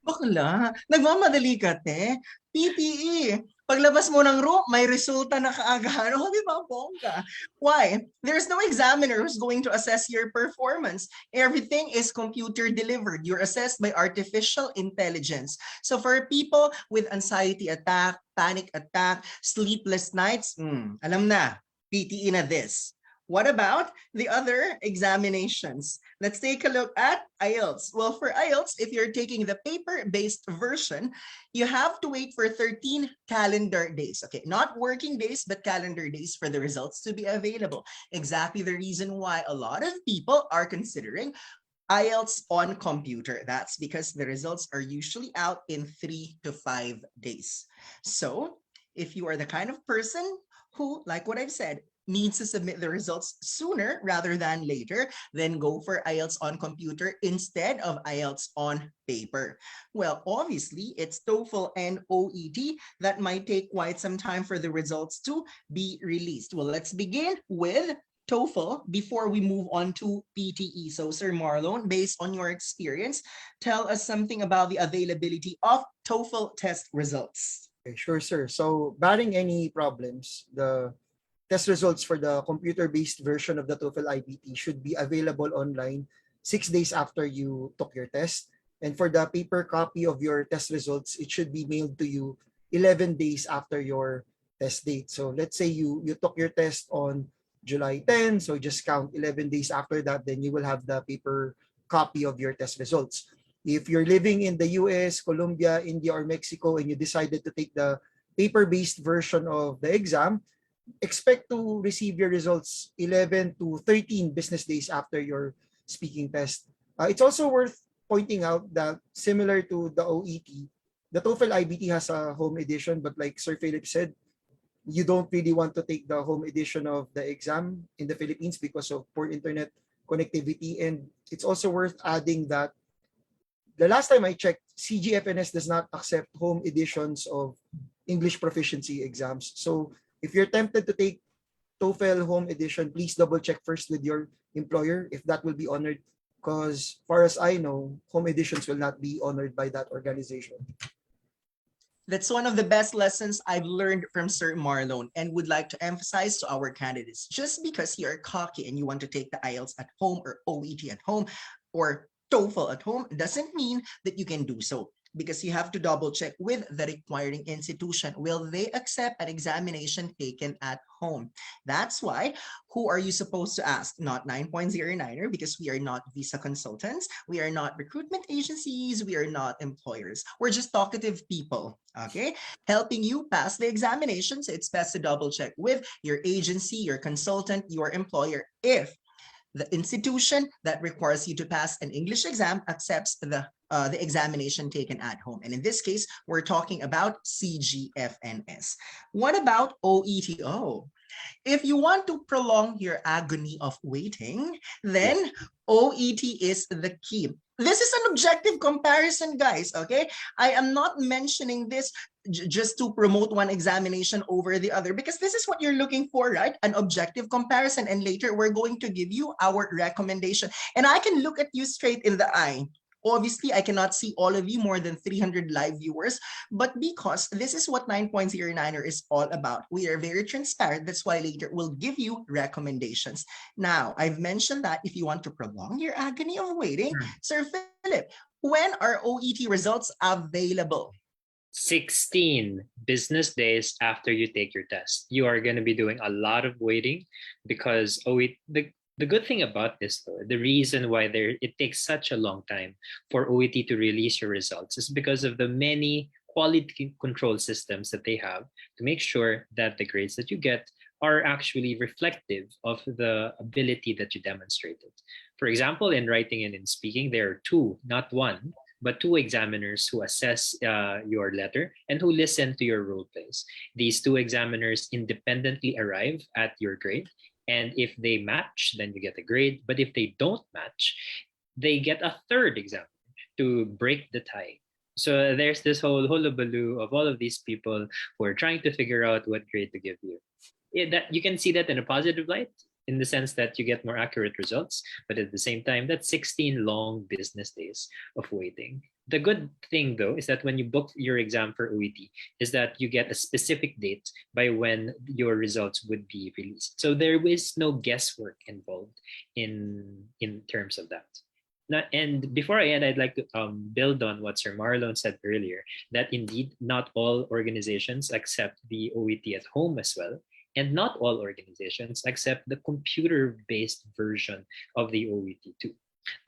Bakla, nagmamadali ka, te. PTE. Paglabas mo ng room, may resulta na kaagad. O, di ba, bongga? Why? There's no examiner who's going to assess your performance. Everything is computer delivered. You're assessed by artificial intelligence. So for people with anxiety attack, panic attack, sleepless nights, alam na, PTE na this. What about the other examinations? Let's take a look at IELTS. Well, for IELTS, if you're taking the paper-based version, you have to wait for 13 calendar days. Okay, not working days, but calendar days for the results to be available. Exactly the reason why a lot of people are considering IELTS on computer. That's because the results are usually out in 3 to 5 days. So if you are the kind of person who, like what I've said, needs to submit the results sooner rather than later, then go for IELTS on computer instead of IELTS on paper. Well, obviously, it's Toefl and OET that might take quite some time for the results to be released. Well, let's begin with Toefl before we move on to PTE. So, Sir Marlon, based on your experience, tell us something about the availability of Toefl test results. Okay, sure, sir. So, barring any problems, the test results for the computer-based version of the TOEFL IBT should be available online 6 days after you took your test. And for the paper copy of your test results, it should be mailed to you 11 days after your test date. So let's say you took your test on July 10, so just count 11 days after that, then you will have the paper copy of your test results. If you're living in the US, Colombia, India, or Mexico, and you decided to take the paper-based version of the exam, expect to receive your results 11 to 13 business days after your speaking test. It's also worth pointing out that similar to the OET, the TOEFL IBT has a home edition, but like Sir Philip said, you don't really want to take the home edition of the exam in the Philippines because of poor internet connectivity. And it's also worth adding that the last time I checked, CGFNS does not accept home editions of English proficiency exams. So if you're tempted to take TOEFL home edition, please double check first with your employer if that will be honored, because far as I know, home editions will not be honored by that organization. That's one of the best lessons I've learned from Sir Marlon and would like to emphasize to our candidates. Just because you're cocky and you want to take the IELTS at home or OET at home or TOEFL at home doesn't mean that you can do so, because you have to double check with the requiring institution. Will they accept an examination taken at home? That's why, who are you supposed to ask? Not 9.09er, because we are not visa consultants. We are not recruitment agencies. We are not employers. We're just talkative people, okay? Helping you pass the examination. So it's best to double check with your agency, your consultant, your employer, if the institution that requires you to pass an English exam accepts the examination taken at home. And in this case, we're talking about CGFNS. What about OETO? If you want to prolong your agony of waiting, then OET is the key. This is an objective comparison, guys, okay? I am not mentioning this just to promote one examination over the other, because this is what you're looking for, right? An objective comparison. And later, we're going to give you our recommendation. And I can look at you straight in the eye. Obviously, I cannot see all of you, more than 300 live viewers, but because this is what 9.09er is all about. We are very transparent. That's why later we'll give you recommendations. Now, I've mentioned that if you want to prolong your agony of waiting, Sir Philip, when are OET results available? 16 business days after you take your test. You are going to be doing a lot of waiting because the good thing about this, though, the reason why it takes such a long time for OET to release your results is because of the many quality control systems that they have to make sure that the grades that you get are actually reflective of the ability that you demonstrated. For example, in writing and in speaking, there are two, not one, but two examiners who assess your letter and who listen to your role plays. These two examiners independently arrive at your grade. And if they match, then you get a grade. But if they don't match, they get a third examiner to break the tie. So there's this whole hullabaloo of all of these people who are trying to figure out what grade to give you. That you can see that in a positive light, in the sense that you get more accurate results, but at the same time, that's 16 long business days of waiting. The good thing, though, is that when you book your exam for OET, is that you get a specific date by when your results would be released. So there is no guesswork involved in terms of that. Now, and before I end, I'd like to build on what Sir Marlon said earlier, that indeed not all organizations accept the OET at home as well. And not all organizations accept the computer-based version of the OET too.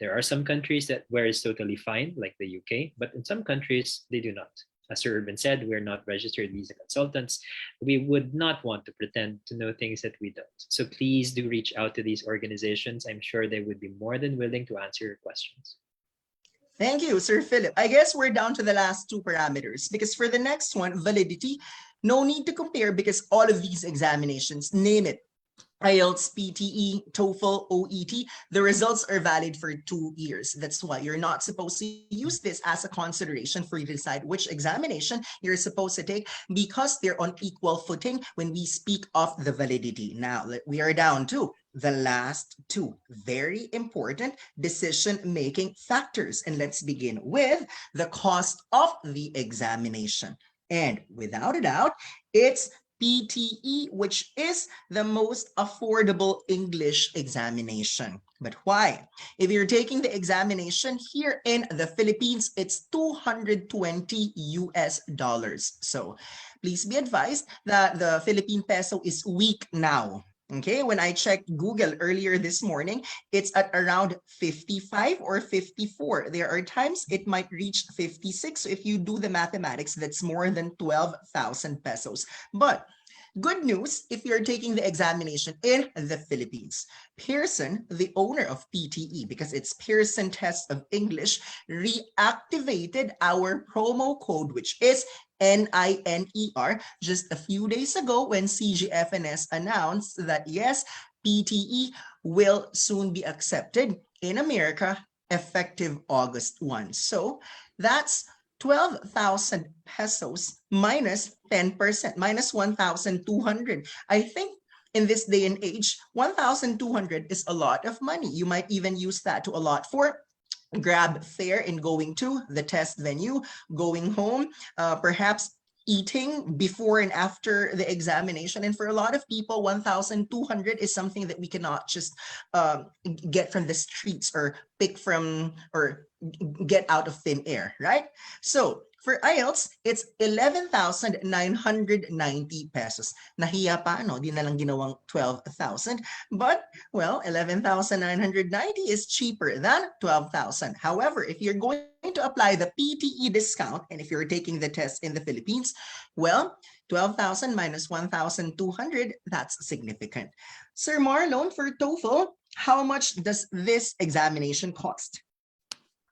There are some countries where it's totally fine, like the UK, but in some countries, they do not. As Sir Urban said, we're not registered visa consultants. We would not want to pretend to know things that we don't. So please do reach out to these organizations. I'm sure they would be more than willing to answer your questions. Thank you, Sir Philip. I guess we're down to the last two parameters because for the next one, validity, no need to compare because all of these examinations, name it, IELTS, PTE, TOEFL, OET, the results are valid for 2 years. That's why you're not supposed to use this as a consideration for you to decide which examination you're supposed to take because they're on equal footing when we speak of the validity. Now, we are down to the last two very important decision-making factors. And let's begin with the cost of the examination. And without a doubt, it's PTE, which is the most affordable English examination. But why? If you're taking the examination here in the Philippines, it's $220 US. So please be advised that the Philippine peso is weak now. Okay, when I checked Google earlier this morning, it's at around 55 or 54. There are times it might reach 56. So if you do the mathematics, that's more than 12,000 pesos. But good news if you're taking the examination in the Philippines. Pearson, the owner of PTE, because it's Pearson Test of English, reactivated our promo code, which is NINER, just a few days ago when CGFNS announced that yes, PTE will soon be accepted in America effective August 1. So that's 12,000 pesos minus 10%, minus 1,200. I think in this day and age, 1,200 is a lot of money. You might even use that to allot for grab fare in going to the test venue, going home, perhaps eating before and after the examination. And for a lot of people, 1,200 is something that we cannot just get from the streets or pick from or get out of thin air, right? So for IELTS, it's 11,990 pesos. Nahiya pa, no? Di na lang ginawang 12,000. But, well, 11,990 is cheaper than 12,000. However, if you're going to apply the PTE discount, and if you're taking the test in the Philippines, well, 12,000 minus 1,200, that's significant. Sir Marlon, for TOEFL, how much does this examination cost?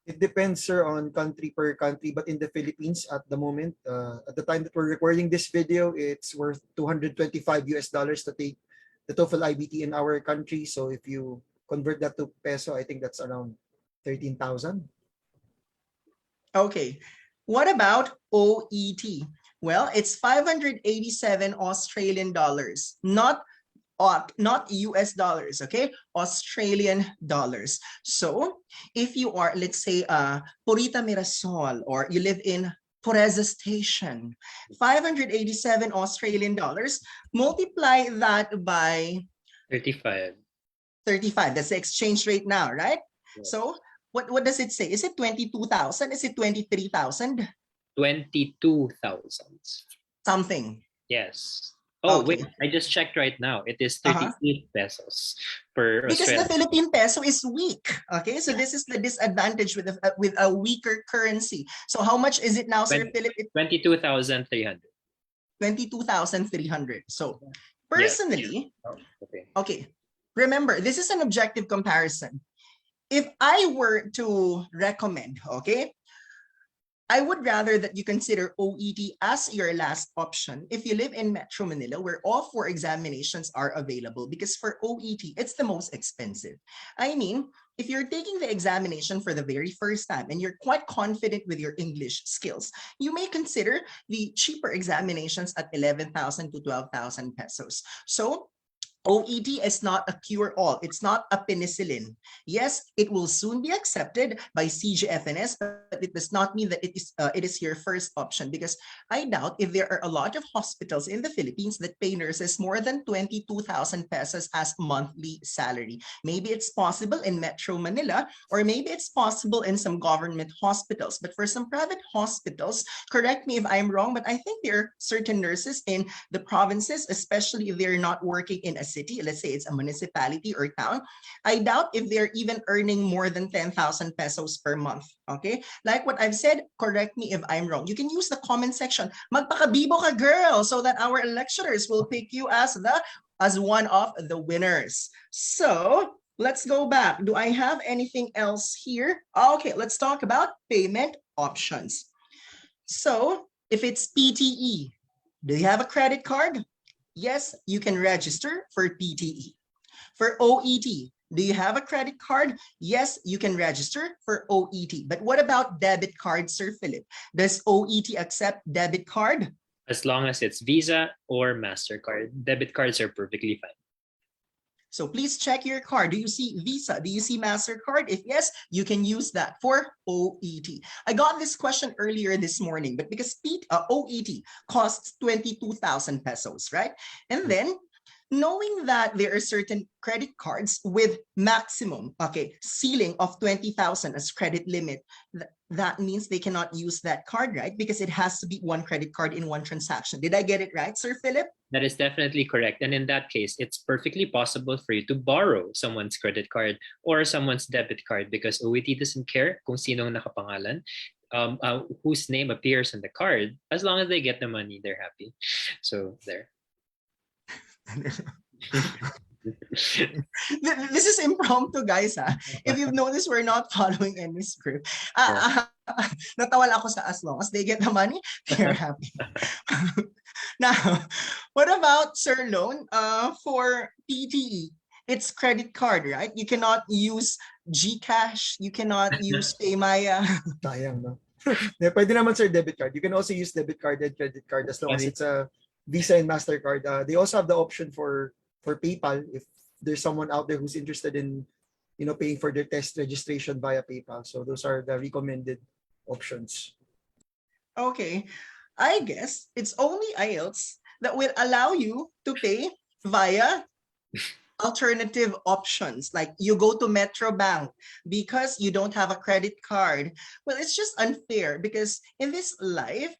It depends, sir, on country per country. But in the Philippines, at the moment, at the time that we're recording this video, it's worth $225 US to take the TOEFL IBT in our country. So if you convert that to peso, I think that's around 13,000. Okay. What about OET? Well, it's 587 Australian dollars, not US dollars, okay? Australian dollars. So if you are, let's say, Purita Mirasol, or you live in Pureza Station, 587 Australian dollars, multiply that by 35. 35. That's the exchange rate now, right? Yeah. So what does it say? Is it 22,000? Is it 23,000? 22,000. Something. Yes. Oh, Okay. wait, I just checked right now. It is Uh-huh. 38 pesos per Because the Australian. Philippine peso is weak. Okay, so this is the disadvantage with a weaker currency. So how much is it now, Sir Philip? 22,300. 22,300. So Yes. personally, Oh, okay. okay, remember, this is an objective comparison. If I were to recommend, okay, I would rather that you consider OET as your last option if you live in Metro Manila, where all 4 examinations are available, because for OET, it's the most expensive. I mean, if you're taking the examination for the very first time and you're quite confident with your English skills, you may consider the cheaper examinations at 11,000 to 12,000 pesos. So OET is not a cure-all. It's not a penicillin. Yes, it will soon be accepted by CGFNS, but it does not mean that it is your first option, because I doubt if there are a lot of hospitals in the Philippines that pay nurses more than 22,000 pesos as monthly salary. Maybe it's possible in Metro Manila, or maybe it's possible in some government hospitals. But for some private hospitals, correct me if I'm wrong, but I think there are certain nurses in the provinces, especially if they're not working in a city, let's say it's a municipality or town, I doubt if they're even earning more than 10,000 pesos per month. Okay? Like what I've said, correct me if I'm wrong. You can use the comment section. Magpakabibo ka, girl, so that our lecturers will pick you as one of the winners. So let's go back. Do I have anything else here? Okay, let's talk about payment options. So if it's PTE, do you have a credit card? Yes, you can register for PTE. For OET, do you have a credit card? Yes, you can register for OET. But what about debit card, Sir Philip? Does OET accept debit card? As long as it's Visa or MasterCard, debit cards are perfectly fine. So please check your card. Do you see Visa? Do you see MasterCard? If yes, you can use that for OET. I got this question earlier this morning, but because OET costs 22,000 pesos, right? And then knowing that there are certain credit cards with maximum, ceiling of 20,000 as credit limit, that means they cannot use that card, right? Because it has to be one credit card in one transaction. Did I get it right, Sir Philip? That is definitely correct. And in that case, it's perfectly possible for you to borrow someone's credit card or someone's debit card, because OET doesn't care kung sinong nakapangalan, whose name appears on the card. As long as they get the money, they're happy. So there. This is impromptu, guys. If you've noticed, we're not following any script. Natawa ako sa as long as they get the money, they're happy. Now, what about Sir Loan? For PTE, it's credit card, right? You cannot use GCash. You cannot use Paymaya. Sayang, no? Yeah, pwede naman, sir, debit card. You can also use debit card and credit card as long as it's a Visa and MasterCard. They also have the option for PayPal if there's someone out there who's interested in, paying for their test registration via PayPal. So those are the recommended options. Okay, I guess it's only IELTS that will allow you to pay via alternative options, like you go to Metro Bank because you don't have a credit card. Well, it's just unfair because in this life,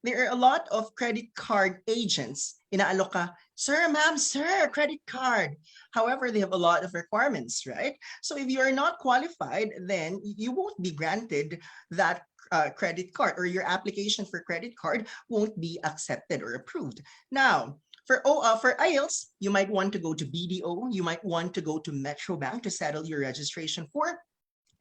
there are a lot of credit card agents. Inaalok ka, sir, ma'am, sir, credit card. However, they have a lot of requirements, right? So if you're not qualified, then you won't be granted that credit card, or your application for credit card won't be accepted or approved. Now, for IELTS, you might want to go to BDO, you might want to go to Metro Bank to settle your registration for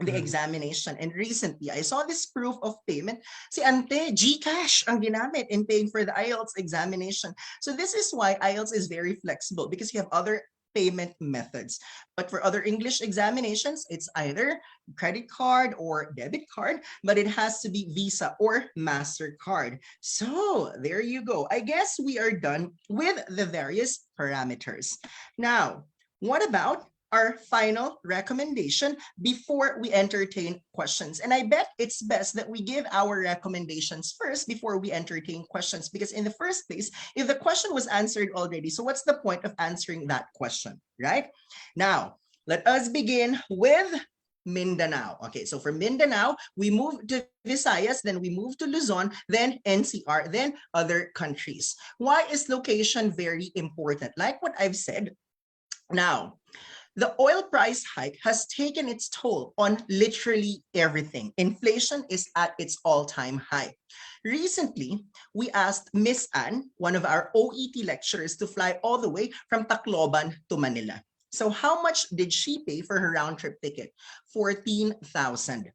the examination. And recently, I saw this proof of payment. Si Ante, GCash ang ginamit in paying for the IELTS examination. So this is why IELTS is very flexible, because you have other payment methods. But for other English examinations, it's either credit card or debit card, but it has to be Visa or MasterCard. So there you go. I guess we are done with the various parameters. Now, what about our final recommendation before we entertain questions? And I bet it's best that we give our recommendations first before we entertain questions, because in the first place, if the question was answered already, so what's the point of answering that question, right? Now, let us begin with Mindanao. Okay, so from Mindanao, we move to Visayas, then we move to Luzon, then NCR, then other countries. Why is location very important? Like what I've said, now, the oil price hike has taken its toll on literally everything. Inflation is at its all-time high. Recently, we asked Miss Anne, one of our OET lecturers, to fly all the way from Tacloban to Manila. So how much did she pay for her round-trip ticket? 14,000.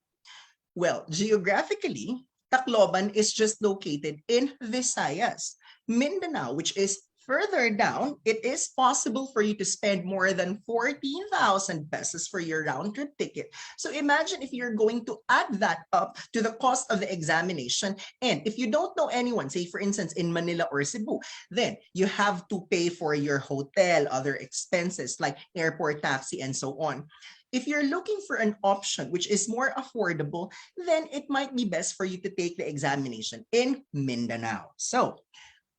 Well, geographically, Tacloban is just located in Visayas. Mindanao, which is further down, it is possible for you to spend more than 14,000 pesos for your round trip ticket. So imagine if you're going to add that up to the cost of the examination. And if you don't know anyone, say for instance, in Manila or Cebu, then you have to pay for your hotel, other expenses like airport taxi and so on. If you're looking for an option which is more affordable, then it might be best for you to take the examination in Mindanao. So,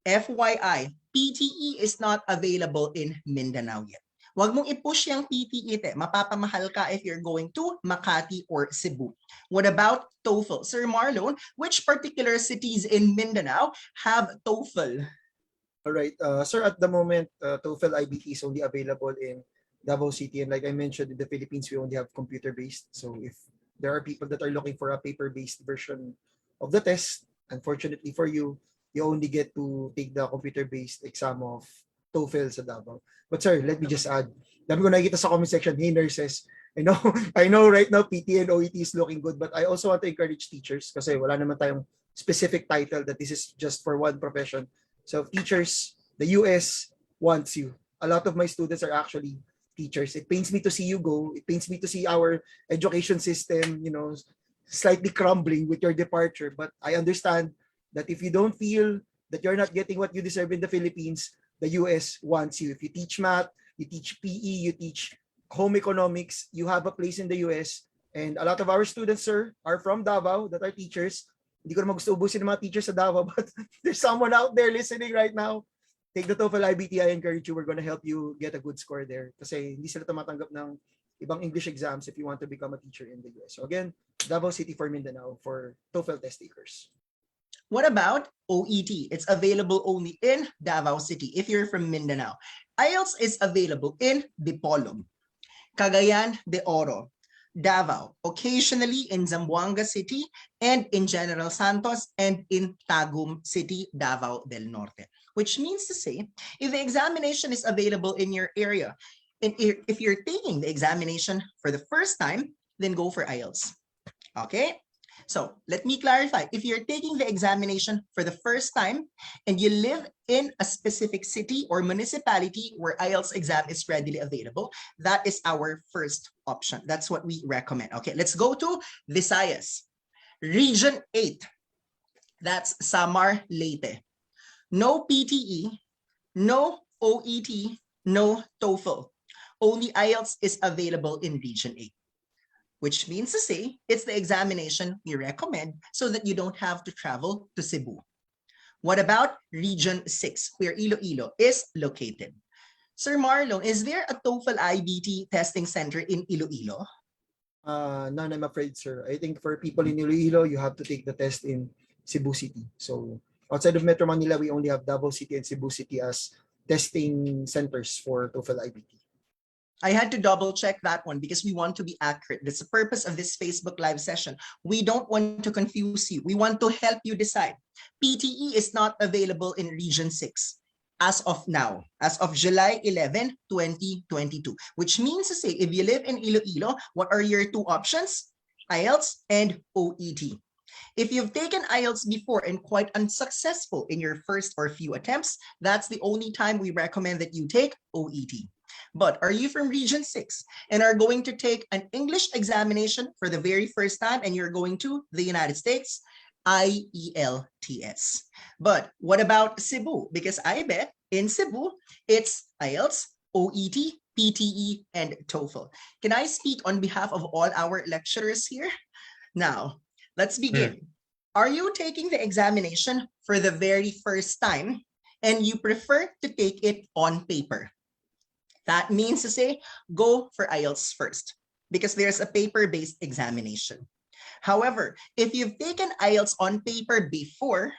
FYI, PTE is not available in Mindanao yet. Huwag mong i-push yung PTE, mapapamahal ka if you're going to Makati or Cebu. What about Toefl? Sir Marlon, which particular cities in Mindanao have Toefl? All right, sir, at the moment, TOEFL IBT is only available in Davao City. And like I mentioned, in the Philippines, we only have computer-based. So if there are people that are looking for a paper-based version of the test, unfortunately for you, you only get to take the computer-based exam of TOEFL sa Davao. But sir, let me just add, dami ko nakikita sa comment section, hey nurses, I know, I know right now PT and OET is looking good, but I also want to encourage teachers kasi wala naman tayong specific title that this is just for one profession. So teachers, the US wants you. A lot of my students are actually teachers. It pains me to see you go. It pains me to see our education system, slightly crumbling with your departure. But I understand that if you don't feel that you're not getting what you deserve in the Philippines, the US wants you. If you teach math, you teach PE, you teach home economics, you have a place in the US. And a lot of our students, sir, are from Davao that are teachers. Hindi ko naman gusto ubusin ng mga teachers sa Davao, but there's someone out there listening right now. Take the TOEFL IBT. I encourage you. We're going to help you get a good score there. Kasi hindi sila tumatanggap ng ibang English exams if you want to become a teacher in the US. So again, Davao City for Mindanao for TOEFL test takers. What about OET? It's available only in Davao City if you're from Mindanao. IELTS is available in Dipolog, Cagayan de Oro, Davao, occasionally in Zamboanga City, and in General Santos, and in Tagum City, Davao del Norte. Which means to say, if the examination is available in your area, and if you're taking the examination for the first time, then go for IELTS. Okay? So let me clarify. If you're taking the examination for the first time and you live in a specific city or municipality where IELTS exam is readily available, that is our first option. That's what we recommend. Okay, let's go to Visayas. Region 8. That's Samar Leyte. No PTE, no OET, no TOEFL. Only IELTS is available in Region 8. Which means to say, it's the examination we recommend so that you don't have to travel to Cebu. What about Region 6, where Iloilo is located? Sir Marlon, is there a TOEFL IBT testing center in Iloilo? None, I'm afraid, sir. I think for people in Iloilo, you have to take the test in Cebu City. So outside of Metro Manila, we only have Davao City and Cebu City as testing centers for TOEFL IBT. I had to double check that one because we want to be accurate. That's the purpose of this Facebook Live session. We don't want to confuse you. We want to help you decide. PTE is not available in Region 6 as of now, as of July 11, 2022, which means to say, if you live in Iloilo, what are your two options? IELTS and OET. If you've taken IELTS before and quite unsuccessful in your first or few attempts, that's the only time we recommend that you take OET. But are you from Region 6 and are going to take an English examination for the very first time and you're going to the United States? IELTS. But what about Cebu? Because I bet in Cebu, it's IELTS, OET, PTE, and TOEFL. Can I speak on behalf of all our lecturers here? Now, let's begin. Are you taking the examination for the very first time and you prefer to take it on paper? That means to say, go for IELTS first. because there's a paper-based examination. However, if you've taken IELTS on paper before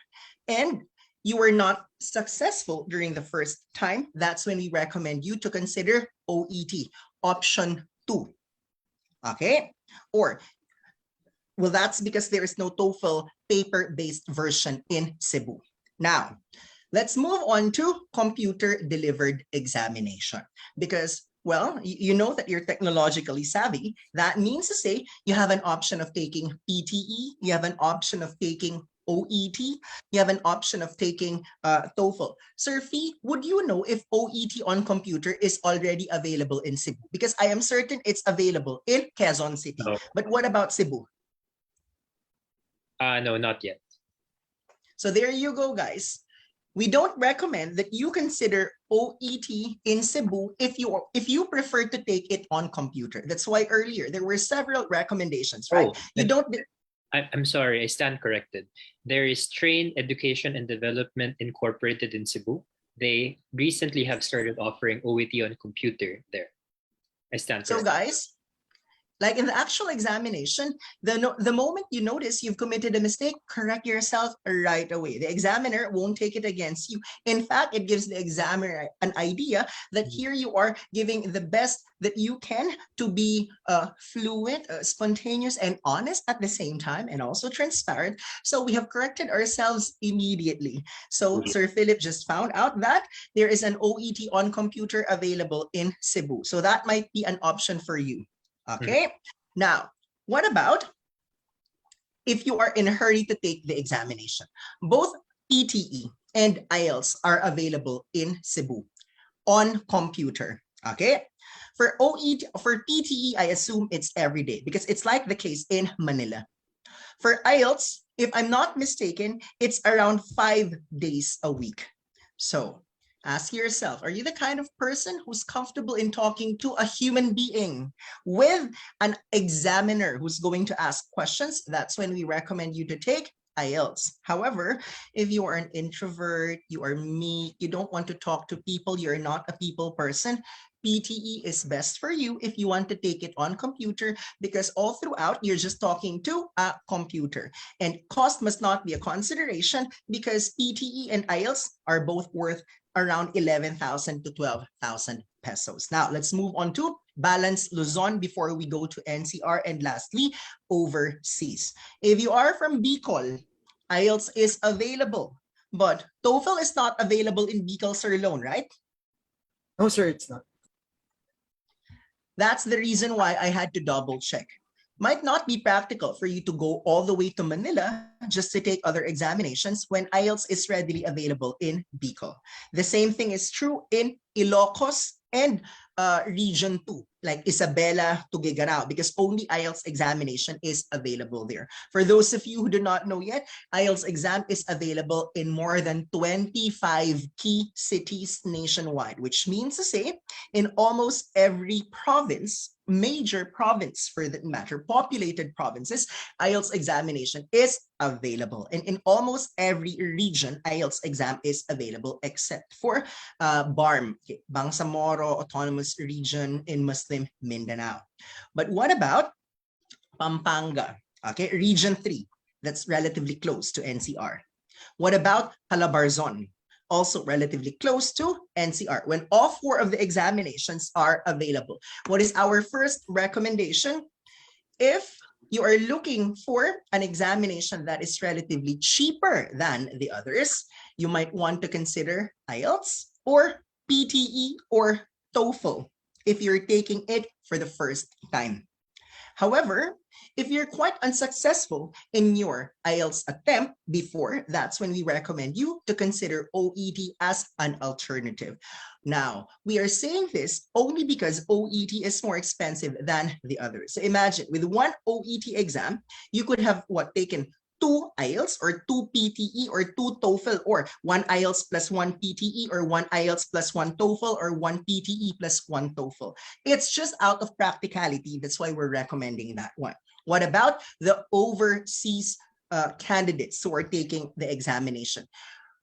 and you were not successful during the first time, that's when we recommend you to consider OET, option 2. Okay? Or, well, that's because there is no TOEFL paper-based version in Cebu. Now, let's move on to computer-delivered examination because, well, you know that you're technologically savvy. That means to say you have an option of taking PTE, you have an option of taking OET, you have an option of taking TOEFL. Sir Fee, would you know if OET on computer is already available in Cebu? Because I am certain it's available in Quezon City. No. But what about Cebu? No, not yet. So there you go, guys. We don't recommend that you consider OET in Cebu if you prefer to take it on computer. That's why earlier there were several recommendations, right? Oh, You don't. I'm sorry, I stand corrected. There is Train Education and Development Incorporated in Cebu. They recently have started offering OET on computer there. I stand So corrected. guys, like in the actual examination, the moment you notice you've committed a mistake, correct yourself right away. The examiner won't take it against you. In fact, it gives the examiner an idea that here you are giving the best that you can to be fluent, spontaneous, and honest at the same time, and also transparent. So we have corrected ourselves immediately. So Sir Philip just found out that there is an OET on computer available in Cebu. So that might be an option for you. Okay, now what about if you are in a hurry to take the examination? Both PTE and IELTS are available in Cebu on computer. Okay, for OET, for PTE, I assume it's every day because it's like the case in Manila. For IELTS, if I'm not mistaken, it's around 5 days a week. So ask yourself, are you the kind of person who's comfortable in talking to a human being with an examiner who's going to ask questions? That's when we recommend you to take IELTS. However, if you are an introvert, you are meek, you don't want to talk to people, you're not a people person, PTE is best for you if you want to take it on computer because all throughout you're just talking to a computer. And cost must not be a consideration because PTE and IELTS are both worth around 11,000 to 12,000 pesos. Now, let's move on to Balance Luzon before we go to NCR. And lastly, overseas. If you are from Bicol, IELTS is available, but TOEFL is not available in Bicol, Sir Lone, right? No, sir, it's not. That's the reason why I had to double check. Might not be practical for you to go all the way to Manila just to take other examinations when IELTS is readily available in Bicol. The same thing is true in Ilocos and Region 2, like Isabela to Giganao, because only IELTS examination is available there. For those of you who do not know yet, IELTS exam is available in more than 25 key cities nationwide, which means to say in almost every province, major province for that matter, populated provinces, IELTS examination is available. And in almost every region, IELTS exam is available except for BARM, Bangsamoro Autonomous Region in Muslim Mindanao. But what about Pampanga, okay, Region 3, that's relatively close to NCR. What about Calabarzon? Also relatively close to NCR, when all 4 of the examinations are available. What is our first recommendation? If you are looking for an examination that is relatively cheaper than the others, you might want to consider IELTS or PTE or TOEFL if you're taking it for the first time. However, if you're quite unsuccessful in your IELTS attempt before, that's when we recommend you to consider OET as an alternative. Now, we are saying this only because OET is more expensive than the others. So imagine with one OET exam, you could have taken 2 IELTS or 2 PTE or 2 TOEFL, or 1 IELTS plus 1 PTE, or 1 IELTS plus 1 TOEFL, or 1 PTE plus 1 TOEFL. It's just out of practicality. That's why we're recommending that one. What about the overseas candidates who are taking the examination?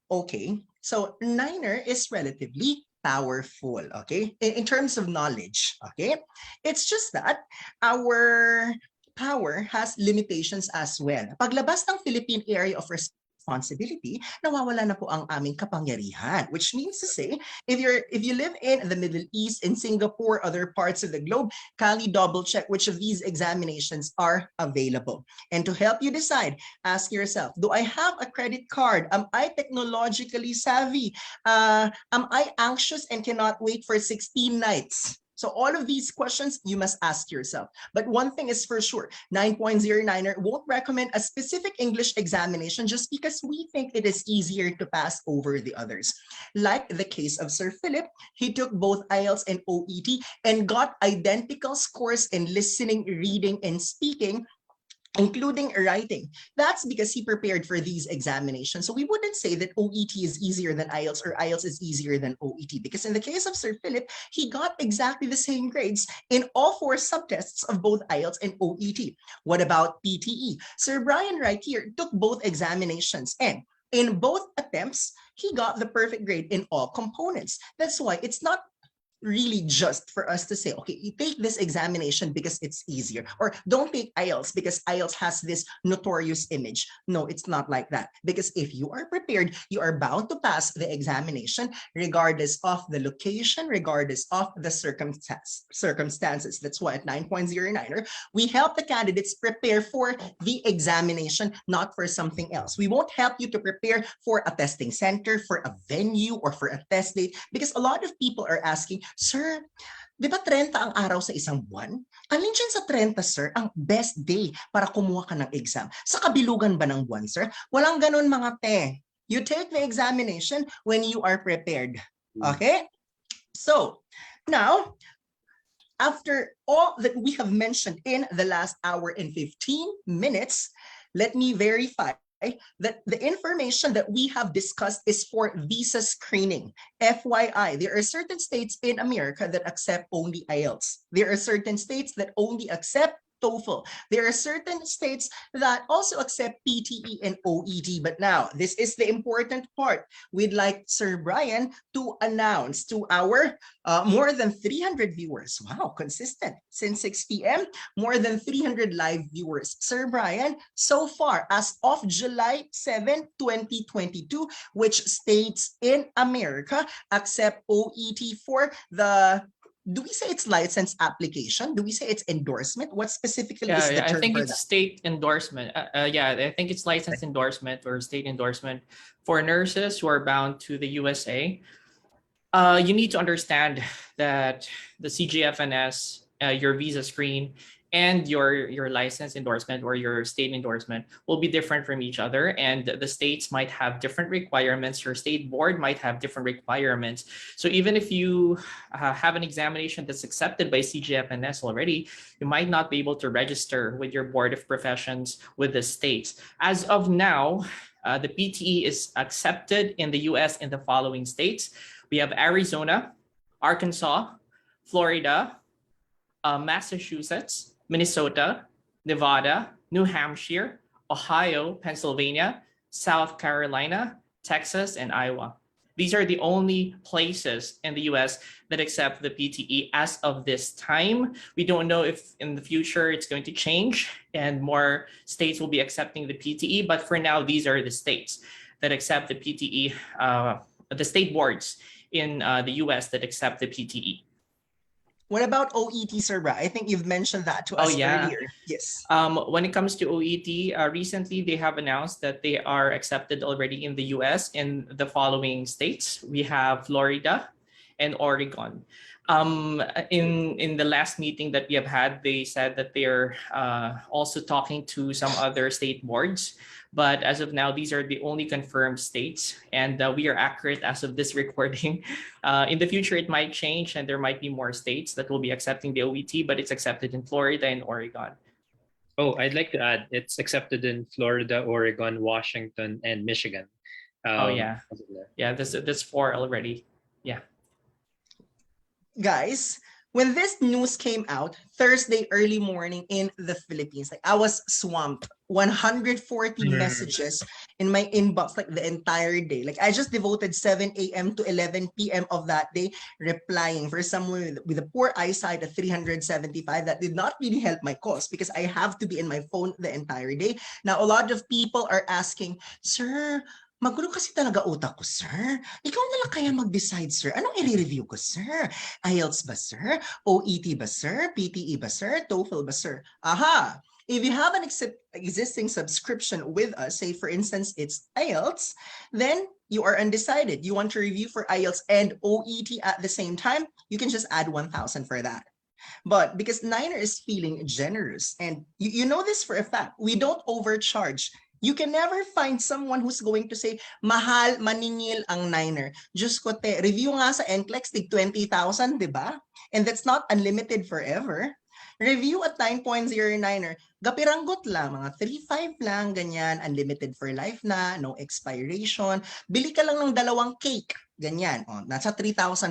Okay, so Niner is relatively powerful, okay? In terms of knowledge, okay? It's just that our power has limitations as well. Paglabas ng Philippine Area of Responsibility, nawawala na po ang aming kapangyarihan, which means to say, if you live in the Middle East, in Singapore, other parts of the globe, kindly double check which of these examinations are available. And to help you decide, ask yourself, do I have a credit card? Am I technologically savvy? Am I anxious and cannot wait for 16 nights? So all of these questions you must ask yourself. But one thing is for sure, 9.09er won't recommend a specific English examination just because we think it is easier to pass over the others. Like the case of Sir Philip, he took both IELTS and OET and got identical scores in listening, reading, and speaking, including writing. That's because he prepared for these examinations. So we wouldn't say that OET is easier than IELTS or IELTS is easier than OET, because in the case of Sir Philip, he got exactly the same grades in all 4 subtests of both IELTS and OET. What about PTE? Sir Brian right here took both examinations, and in both attempts, he got the perfect grade in all components. That's why it's not really just for us to say, okay, you take this examination because it's easier, or don't take IELTS because IELTS has this notorious image. No, it's not like that. Because if you are prepared, you are bound to pass the examination regardless of the location, regardless of the circumstances. That's why at 9.09er, we help the candidates prepare for the examination, not for something else. We won't help you to prepare for a testing center, for a venue, or for a test date, because a lot of people are asking, Sir, di ba 30 ang araw sa isang buwan? Alin dyan sa 30, sir, ang best day para kumuha ka ng exam? Sa kabilugan ba ng buwan, sir? Walang ganun, mga te. You take the examination when you are prepared. Okay? So, now, after all that we have mentioned in the last hour and 15 minutes, let me verify that the information that we have discussed is for visa screening. FYI, there are certain states in America that accept only IELTS. There are certain states that only accept TOEFL. There are certain states that also accept PTE and OET. But now, this is the important part. We'd like Sir Brian to announce to our more than 300 viewers. Wow, consistent. Since 6 p.m., more than 300 live viewers. Sir Brian, so far, as of July 7, 2022, which states in America accept OET for the, do we say it's license application? Do we say it's endorsement? What specifically is the term I think for it's that? state endorsement. I think it's license endorsement or state endorsement for nurses who are bound to the USA. You need to understand that the CGFNS, your visa screen, and your license endorsement or your state endorsement will be different from each other, and the states might have different requirements. Your state board might have different requirements. So even if you have an examination that's accepted by CGFNS already, you might not be able to register with your board of professions with the states. As of now, the PTE is accepted in the US in the following states. We have Arizona, Arkansas, Florida, Massachusetts, Minnesota, Nevada, New Hampshire, Ohio, Pennsylvania, South Carolina, Texas, and Iowa. These are the only places in the US that accept the PTE as of this time. We don't know if in the future it's going to change and more states will be accepting the PTE, but for now, these are the states that accept the PTE, the state boards in the US that accept the PTE. What about OET, Sir Bra? I think you've mentioned that to us earlier. Yes. When it comes to OET, recently they have announced that they are accepted already in the US in the following states. We have Florida and Oregon. In the last meeting that we have had, they said that they're also talking to some other state boards. But as of now, these are the only confirmed states, and we are accurate as of this recording. In the future, it might change, and there might be more states that will be accepting the OET, but it's accepted in Florida and Oregon. Oh, I'd like to add, it's accepted in Florida, Oregon, Washington, and Michigan. Yeah, that's 4 already. Yeah. Guys, when this news came out Thursday early morning in the Philippines, like I was swamped. 140 messages in my inbox like the entire day. Like I just devoted 7 a.m. to 11 p.m. of that day replying for someone with a poor eyesight at 375. That did not really help my cause because I have to be in my phone the entire day. Now, a lot of people are asking, Sir, magulo kasi talaga utak ko, sir. Ikaw na lang kaya mag-decide, sir. Anong i-review ko, sir? IELTS ba, sir? OET ba, sir? PTE ba, sir? Toefl ba, sir? Aha! If you have an existing subscription with us, say for instance, it's IELTS, then you are undecided. You want to review for IELTS and OET at the same time, you can just add 1,000 for that. But because Niner is feeling generous, and you know this for a fact, we don't overcharge. You can never find someone who's going to say, mahal, maningil ang Niner. Diyos ko te, review nga sa NCLEX, tig 20,000, di ba? And that's not unlimited forever. Review at 9.09er, gapiranggot lang, mga 3.5 lang, ganyan, unlimited for life na, no expiration. Bili ka lang ng 2 cake, ganyan. O, nasa 3,500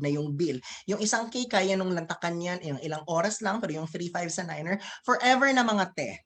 na yung bill. Yung isang cake, kaya nung lantakan yan, yung ilang oras lang, pero yung 3.5 sa Niner, forever na mga te.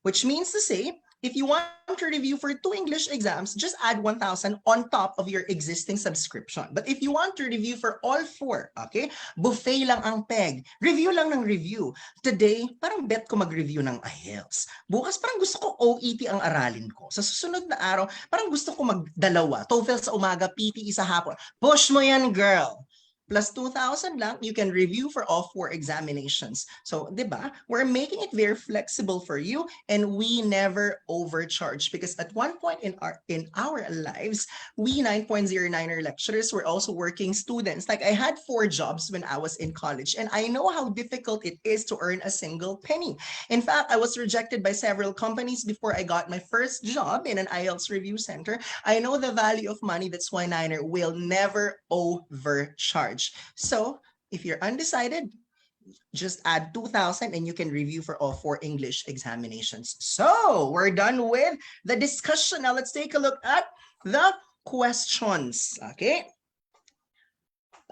Which means to say, if you want to review for 2 English exams, just add 1,000 on top of your existing subscription. But if you want to review for all 4, okay, buffet lang ang peg. Review lang ng review. Today, parang bet ko mag-review ng IELTS. Bukas, parang gusto ko OET ang aralin ko. Sa susunod na araw, parang gusto ko magdalawa. Toefl sa umaga, PTE sa hapon. Push mo yan, girl. Plus 2,000 lang, you can review for all 4 examinations. So, diba? We're making it very flexible for you, and we never overcharge because at one point in our lives, we 9.09er lecturers were also working students. Like I had 4 jobs when I was in college, and I know how difficult it is to earn a single penny. In fact, I was rejected by several companies before I got my first job in an IELTS review center. I know the value of money. That's why Niner will never overcharge. So if you're undecided, just add 2,000 and you can review for all 4 English examinations. So we're done with the discussion. Now let's take a look at the questions. Okay.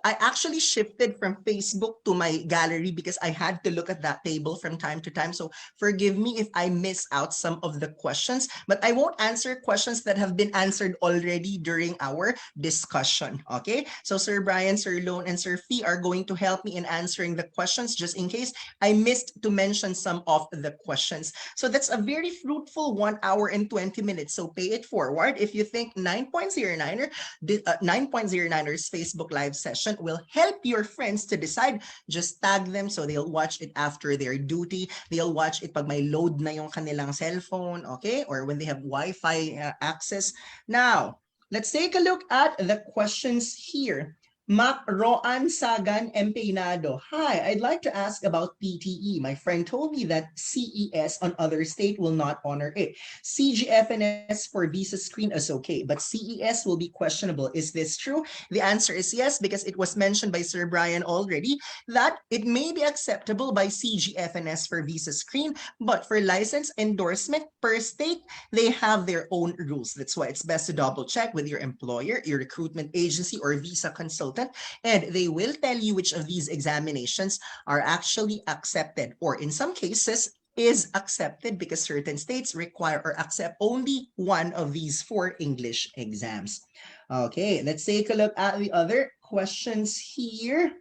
I actually shifted from Facebook to my gallery because I had to look at that table from time to time. So forgive me if I miss out some of the questions, but I won't answer questions that have been answered already during our discussion. Okay, so Sir Brian, Sir Lone, and Sir Fee are going to help me in answering the questions just in case I missed to mention some of the questions. So that's a very fruitful 1 hour and 20 minutes. So pay it forward. If you think 9.09er, 9.09er's Facebook Live session will help your friends to decide, just tag them so they'll watch it after their duty. They'll watch it pag may load na yung kanilang cellphone, okay? Or when they have Wi-Fi access. Now, let's take a look at the questions here. Mac Roan Sagan Empeynado. Hi, I'd like to ask about PTE. My friend told me that CES on other state will not honor it. CGFNS for visa screen is okay, but CES will be questionable. Is this true? The answer is yes, because it was mentioned by Sir Brian already that it may be acceptable by CGFNS for visa screen, but for license endorsement per state, they have their own rules. That's why it's best to double check with your employer, your recruitment agency, or visa consultant, and they will tell you which of these examinations are actually accepted, or in some cases is accepted because certain states require or accept only one of these 4 English exams. Okay, let's take a look at the other questions here.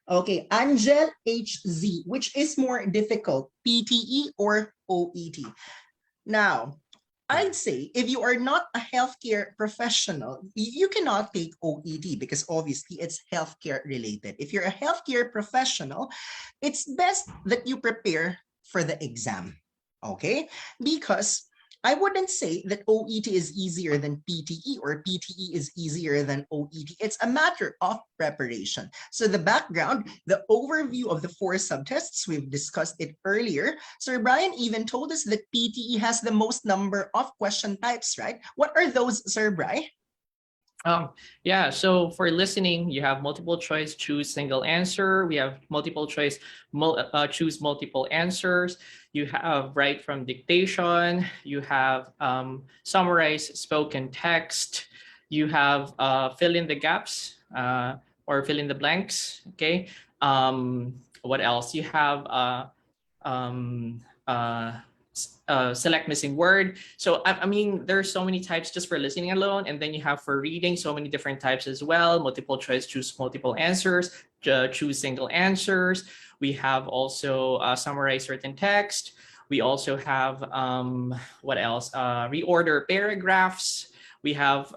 Okay, Angel HZ, which is more difficult, PTE or OET? Now, I'd say if you are not a healthcare professional, you cannot take OET because obviously it's healthcare related. If you're a healthcare professional, it's best that you prepare for the exam, okay? Because I wouldn't say that OET is easier than PTE or PTE is easier than OET. It's a matter of preparation. So the background, the overview of the 4 subtests, we've discussed it earlier. Sir Brian even told us that PTE has the most number of question types, right? What are those, Sir Brian? Yeah, so for listening, you have multiple choice, choose single answer. We have multiple choice, choose multiple answers. You have write from dictation. You have summarize spoken text. You have fill in the gaps or fill in the blanks. Okay. What else? You have um, select missing word. So I mean, there are so many types just for listening alone, and then you have for reading so many different types as well. Multiple choice, choose multiple answers, choose single answers. We have also summarize certain text. We also have what else? Reorder paragraphs. We have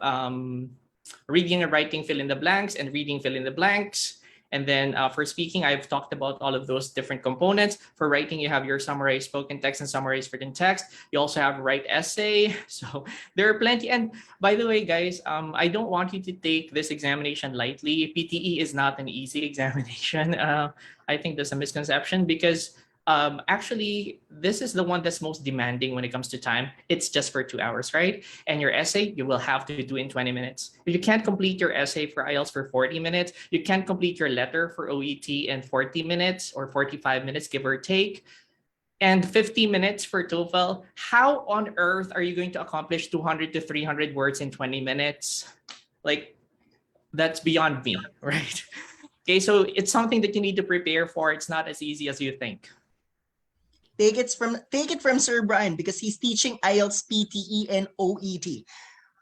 reading and writing fill in the blanks and reading fill in the blanks. And then for speaking, I've talked about all of those different components. For writing, you have your summarized spoken text and summarized written text. You also have write essay. So there are plenty. And by the way, guys, I don't want you to take this examination lightly. PTE is not an easy examination. I think there's a misconception because actually, this is the one that's most demanding when it comes to time. It's just for 2 hours, right? And your essay, you will have to do in 20 minutes. If you can't complete your essay for IELTS for 40 minutes, you can't complete your letter for OET in 40 minutes or 45 minutes, give or take, and 50 minutes for TOEFL. How on earth are you going to accomplish 200 to 300 words in 20 minutes? Like, that's beyond me, right? Okay, so it's something that you need to prepare for. It's not as easy as you think. Take it from Sir Brian because he's teaching IELTS, PTE, and OET.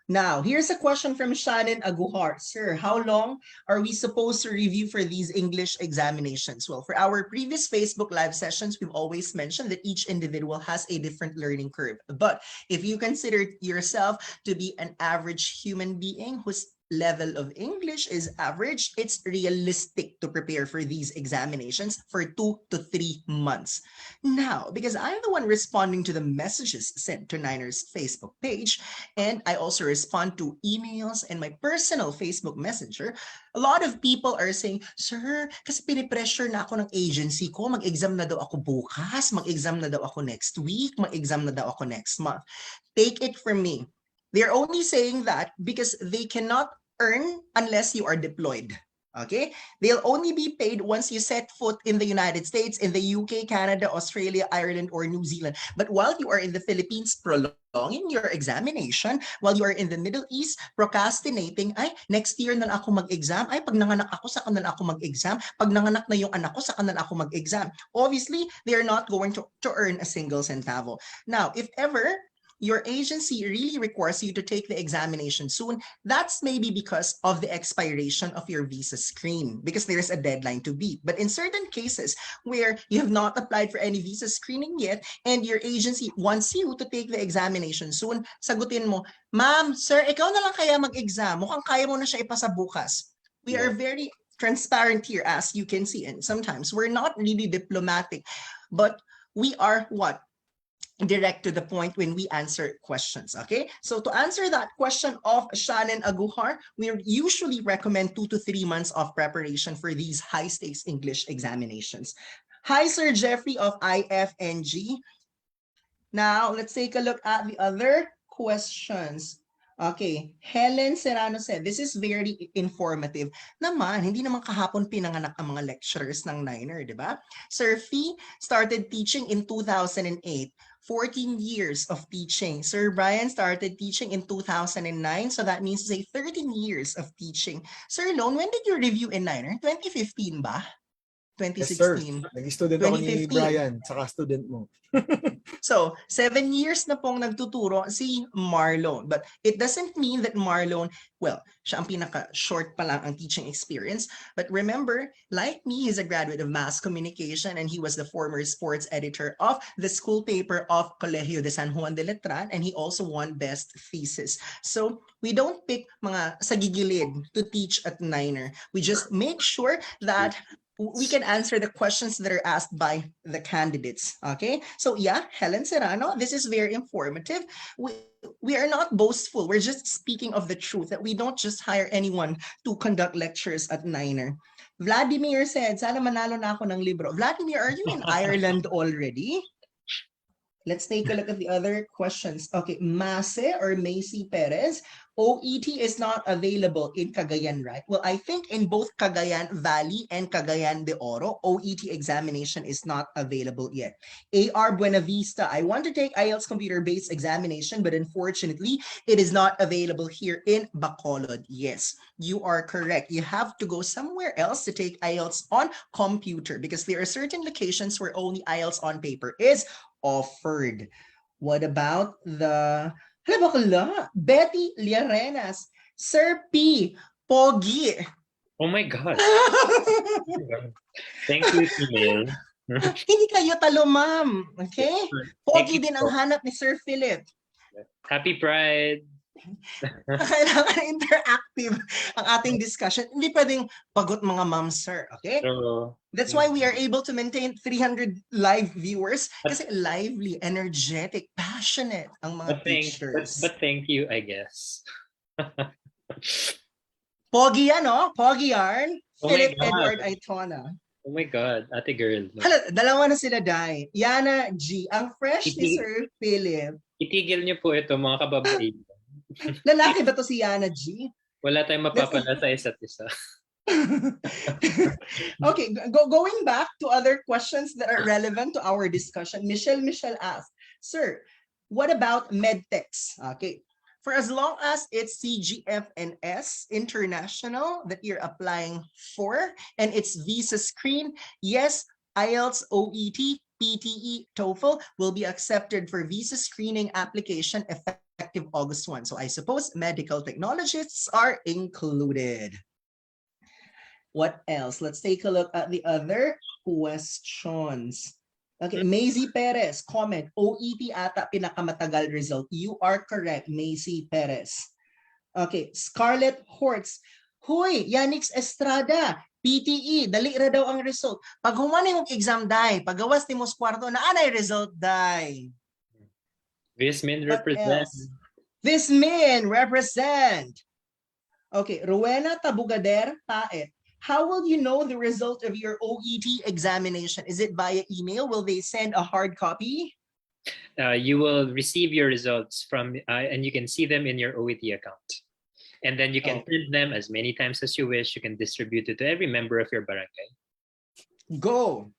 Now, here's a question from Shannon Aguhar. Sir, how long are we supposed to review for these English examinations? Well, for our previous Facebook Live sessions, we've always mentioned that each individual has a different learning curve. But if you consider yourself to be an average human being who's level of English is average, it's realistic to prepare for these examinations for 2 to 3 months. Now, because I'm the one responding to the messages sent to Niners Facebook page, and I also respond to emails and my personal Facebook Messenger, a lot of people are saying, Sir, kasi pinipressure na ako ng agency ko, mag-exam na daw ako bukas, mag-exam na daw ako next week, mag-exam na daw ako next month. Take it from me. They're only saying that because they cannot earn unless you are deployed. Okay? They'll only be paid once you set foot in the United States, in the UK, Canada, Australia, Ireland, or New Zealand. But while you are in the Philippines prolonging your examination, while you are in the Middle East procrastinating, ay, next year na lang ako mag-exam, ay, pag nanganak ako, saka na lang ako mag-exam, pag nanganak na yung anak ko, saka na lang ako mag-exam. Obviously, they are not going to earn a single centavo. Now, if ever your agency really requires you to take the examination soon, that's maybe because of the expiration of your visa screen, because there's a deadline to beat. But in certain cases where you have not applied for any visa screening yet and your agency wants you to take the examination soon, sagutin mo, Ma'am, sir, ikaw na lang kaya mag-exam. Mukhang kaya mo na siya ipasa bukas. We are very transparent here, as you can see, and sometimes we're not really diplomatic, but we are what? Direct to the point when we answer questions, okay? So to answer that question of Shannon Aguhar, we usually recommend 2 to 3 months of preparation for these high-stakes English examinations. Hi, Sir Jeffrey of IFNG. Now, let's take a look at the other questions. Okay, Helen Serrano said, this is very informative. Naman, hindi naman kahapon pinanganak ang mga lecturers ng Niner, di ba? Sir Fee started teaching in 2008. 14 years of teaching. Sir Brian started teaching in 2009, so that means to say 13 years of teaching. Sir Lone, when did you review in Niner? 2015 ba? 2016? Yes, sir. Nag-student ako ni 2015. Brian, saka student mo. So, 7 years na pong nagtuturo si Marlon. But it doesn't mean that Marlon, well, siya ang pinaka-short pa lang ang teaching experience. But remember, like me, he's a graduate of mass communication and he was the former sports editor of the school paper of Colegio de San Juan de Letran, and he also won best thesis. So, we don't pick mga sagigilid to teach at Niner. We just make sure that we can answer the questions that are asked by the candidates. Okay, so yeah, Helen Serrano, this is very informative. We are not boastful. We're just speaking of the truth that we don't just hire anyone to conduct lectures at Niner. Vladimir said, sana manalo na ako ng libro. Vladimir, are you in Ireland already? Let's take a look at the other questions. Okay, Mase or Macy Perez. OET is not available in Cagayan, right? Well, I think in both Cagayan Valley and Cagayan de Oro, OET examination is not available yet. AR Buena Vista, I want to take IELTS computer-based examination, but unfortunately, it is not available here in Bacolod. Yes, you are correct. You have to go somewhere else to take IELTS on computer because there are certain locations where only IELTS on paper is offered. What about the Hala bakla, Betty Liarenas, Sir P, Pogi. Oh my God. Thank you, email. Hindi kayo talo, ma'am. Okay? Thank Pogi you din po. ang hanap ni Sir Philip. Happy Pride. Kailangan interactive ang ating discussion. Hindi pwedeng pagod mga ma'am, sir. Okay? So, That's why we are able to maintain 300 live viewers kasi lively, energetic, passionate ang mga teachers. but thank you, I guess. Pogi yan, no? Pogi yarn. Oh my Philip God. Edward Aitona. Oh my God, ate girl. No. Hala, dalawa na sila, Dai. Yana G. Ang fresh ni Sir Philip. Itigil niyo po ito, mga kababaihan. Lalaki ba to si Yana G? Wala tayong mapapala sa isa't isa. Okay, going back to other questions that are relevant to our discussion. Michelle asked, Sir, what about medtechs? Okay, for as long as it's CGFNS International that you're applying for and it's visa screen, yes, IELTS, OET, PTE, TOEFL will be accepted for visa screening application effective August 1. So I suppose medical technologists are included. What else? Let's take a look at the other questions. Okay, Maisy Perez, comment, OET ata pinakamatagal result. You are correct, Maisy Perez. Okay, Scarlett Hortz, Huy, Yanix Estrada, PTE, dali ra daw ang result. Pag humani mong exam, Day, pagawas ni mos kwarto na anay result, Day. Vismin represent. Vismin represent. Okay, Rowena Tabugader, Taet. How will you know the result of your OET examination? Is it via email? Will they send a hard copy? You will receive your results from, and you can see them in your OET account. And then you can print them as many times as you wish. You can distribute it to every member of your barangay. Go.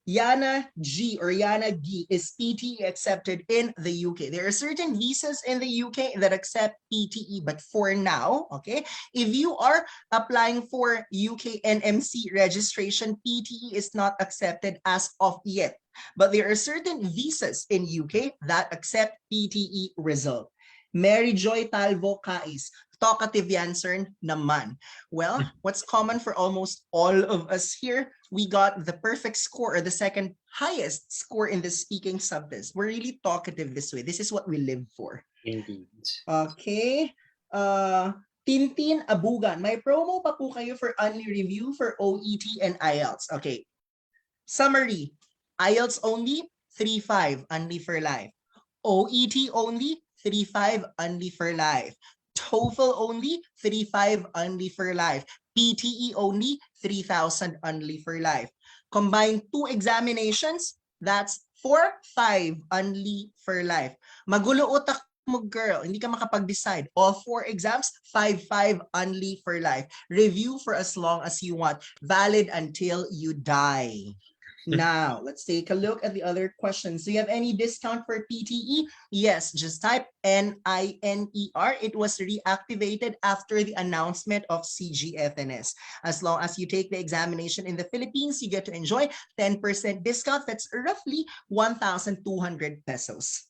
Yana G or Yana G is PTE accepted in the UK. There are certain visas in the UK that accept PTE, but for now, okay, if you are applying for UK NMC registration, PTE is not accepted as of yet. But there are certain visas in UK that accept PTE result. Mary Joy Talvo Kais, talkative yan, sir, naman. Well, what's common for almost all of us here, we got the perfect score or the second highest score in the speaking subtest. We're really talkative this way. This is what we live for. Indeed. Okay. Tintin Abugan, may promo pa po kayo for only review for OET and IELTS. Okay. Summary, IELTS only, 3.5 only for life. OET only, 3.5 only for life. TOEFL only, 3.5 only for life. PTE only, 3,000 only for life. Combine two examinations, that's 4.5 only for life. Magulo utak mo, girl, hindi ka makapag-decide. All 4 exams, 5.5 only for life. Review for as long as you want. Valid until you die. Now, let's take a look at the other questions. Do you have any discount for PTE? Yes, just type NINER. It was reactivated after the announcement of CGFNS. As long as you take the examination in the Philippines, you get to enjoy 10% discount. That's roughly 1,200 pesos.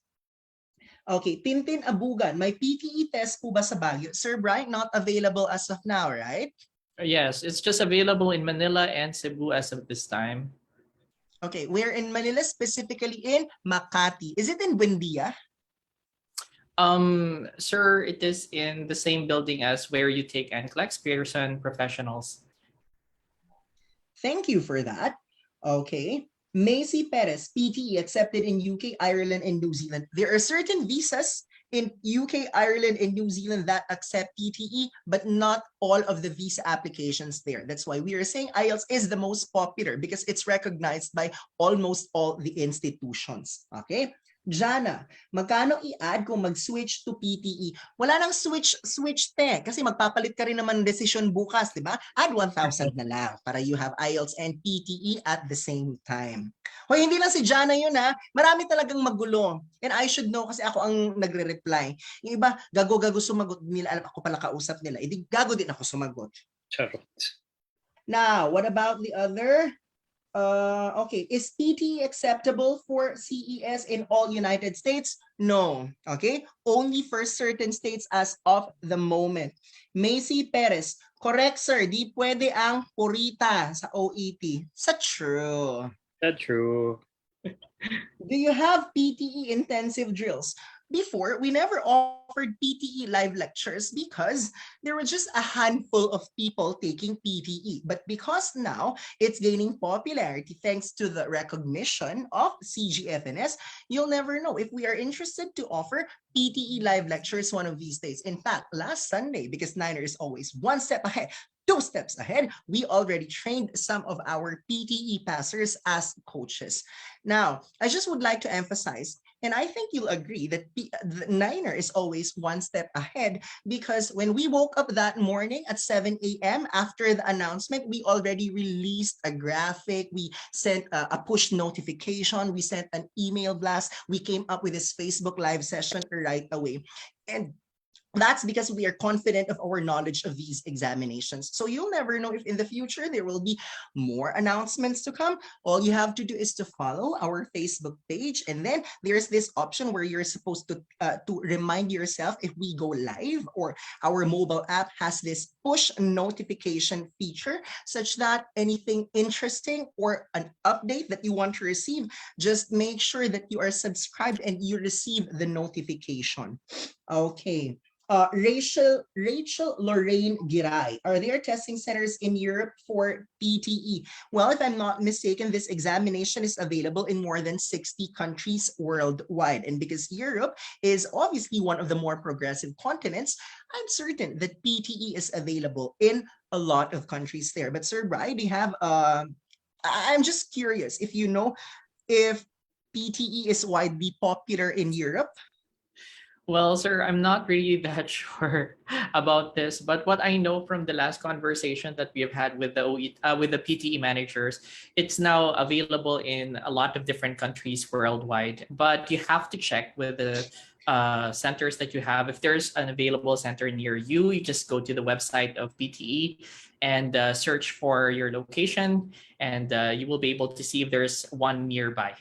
Okay, Tintin Abugan, may PTE test po ba sa Baguio? Sir Brian, not available as of now, right? Yes, it's just available in Manila and Cebu as of this time. Okay, we're in Manila, specifically in Makati. Is it in Buendia? Sir, it is in the same building as where you take NCLEX, Pearson Professionals. Thank you for that. Okay. Macy Perez, PTE accepted in UK, Ireland, and New Zealand. There are certain visas in UK, Ireland, and New Zealand that accept PTE, but not all of the visa applications there. That's why we are saying IELTS is the most popular because it's recognized by almost all the institutions. Okay. Jana, magkano i-add kung mag-switch to PTE? Wala nang switch te kasi magpapalit ka rin naman decision bukas, di ba? Add 1,000 na lang para you have IELTS and PTE at the same time. Hoy, hindi lang si Jana yun ha. Marami talagang magulo. And I should know kasi ako ang nagre-reply. Yung iba, gago-gago sumagot nila. Alam ako pala kausap nila. Hindi gago din ako sumagot. Charot. Now, what about the other? Okay, is PTE acceptable for CES in all United States? No. Okay, only for certain states as of the moment. Macy Perez, correct sir, di pwede ang purita sa OET. Sa true. That's true. Do you have PTE intensive drills? Before, we never offered PTE live lectures because there were just a handful of people taking PTE. But because now it's gaining popularity thanks to the recognition of CGFNS, you'll never know if we are interested to offer PTE live lectures one of these days. In fact, last Sunday, because Niner is always one step ahead, 2 steps ahead, we already trained some of our PTE passers as coaches. Now, I just would like to emphasize, and I think you'll agree that the Niner is always one step ahead because when we woke up that morning at 7 a.m. after the announcement, we already released a graphic, we sent a push notification, we sent an email blast, we came up with this Facebook live session right away. And that's because we are confident of our knowledge of these examinations. So you'll never know if in the future there will be more announcements to come. All you have to do is to follow our Facebook page. And then there's this option where you're supposed to remind yourself if we go live, or our mobile app has this push notification feature such that anything interesting or an update that you want to receive, just make sure that you are subscribed and you receive the notification. Okay. Rachel Lorraine Giray, are there testing centers in Europe for PTE? Well, if I'm not mistaken, this examination is available in more than 60 countries worldwide. And because Europe is obviously one of the more progressive continents, I'm certain that PTE is available in a lot of countries there. But Sir Brian, do you have, I'm just curious if you know if PTE is widely popular in Europe. Well, sir, I'm not really that sure about this, but what I know from the last conversation that we have had with the with the PTE managers, it's now available in a lot of different countries worldwide. But you have to check with the centers that you have. If there's an available center near you, you just go to the website of PTE and search for your location, and you will be able to see if there's one nearby.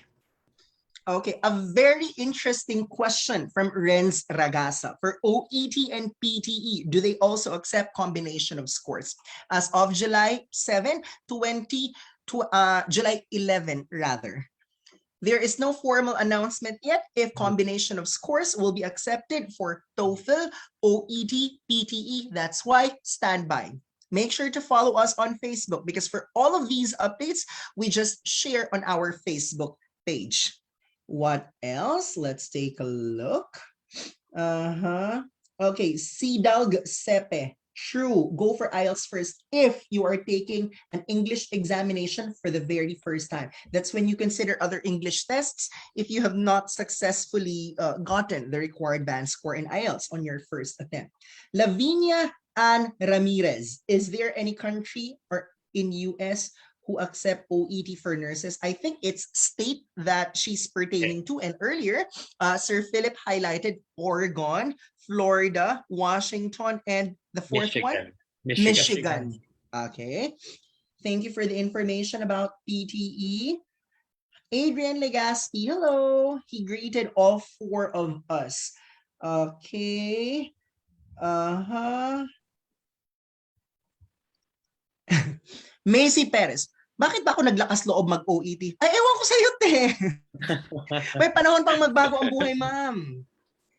Okay, a very interesting question from Renz Ragasa. For OET and PTE, do they also accept combination of scores? As of July 7, 20 to July 11 rather. There is no formal announcement yet if combination of scores will be accepted for TOEFL, OET, PTE. That's why stand by. Make sure to follow us on Facebook because for all of these updates, we just share on our Facebook page. What else? Let's take a look. Okay, Sidalg Sepe. True, go for IELTS first if you are taking an English examination for the very first time. That's when you consider other English tests if you have not successfully gotten the required band score in IELTS on your first attempt. Lavinia Ann Ramirez, is there any country or in US who accept OET for nurses? I think it's state that she's pertaining to. And earlier, Sir Philip highlighted Oregon, Florida, Washington, and the fourth one? Michigan. Okay. Thank you for the information about PTE. Adrian Legaspi, hello. He greeted all 4 of us. Okay. Macy Perez, bakit ba ako naglakas loob mag-OET? Ay, ewan ko sa'yo, te. May panahon pang magbago ang buhay, ma'am.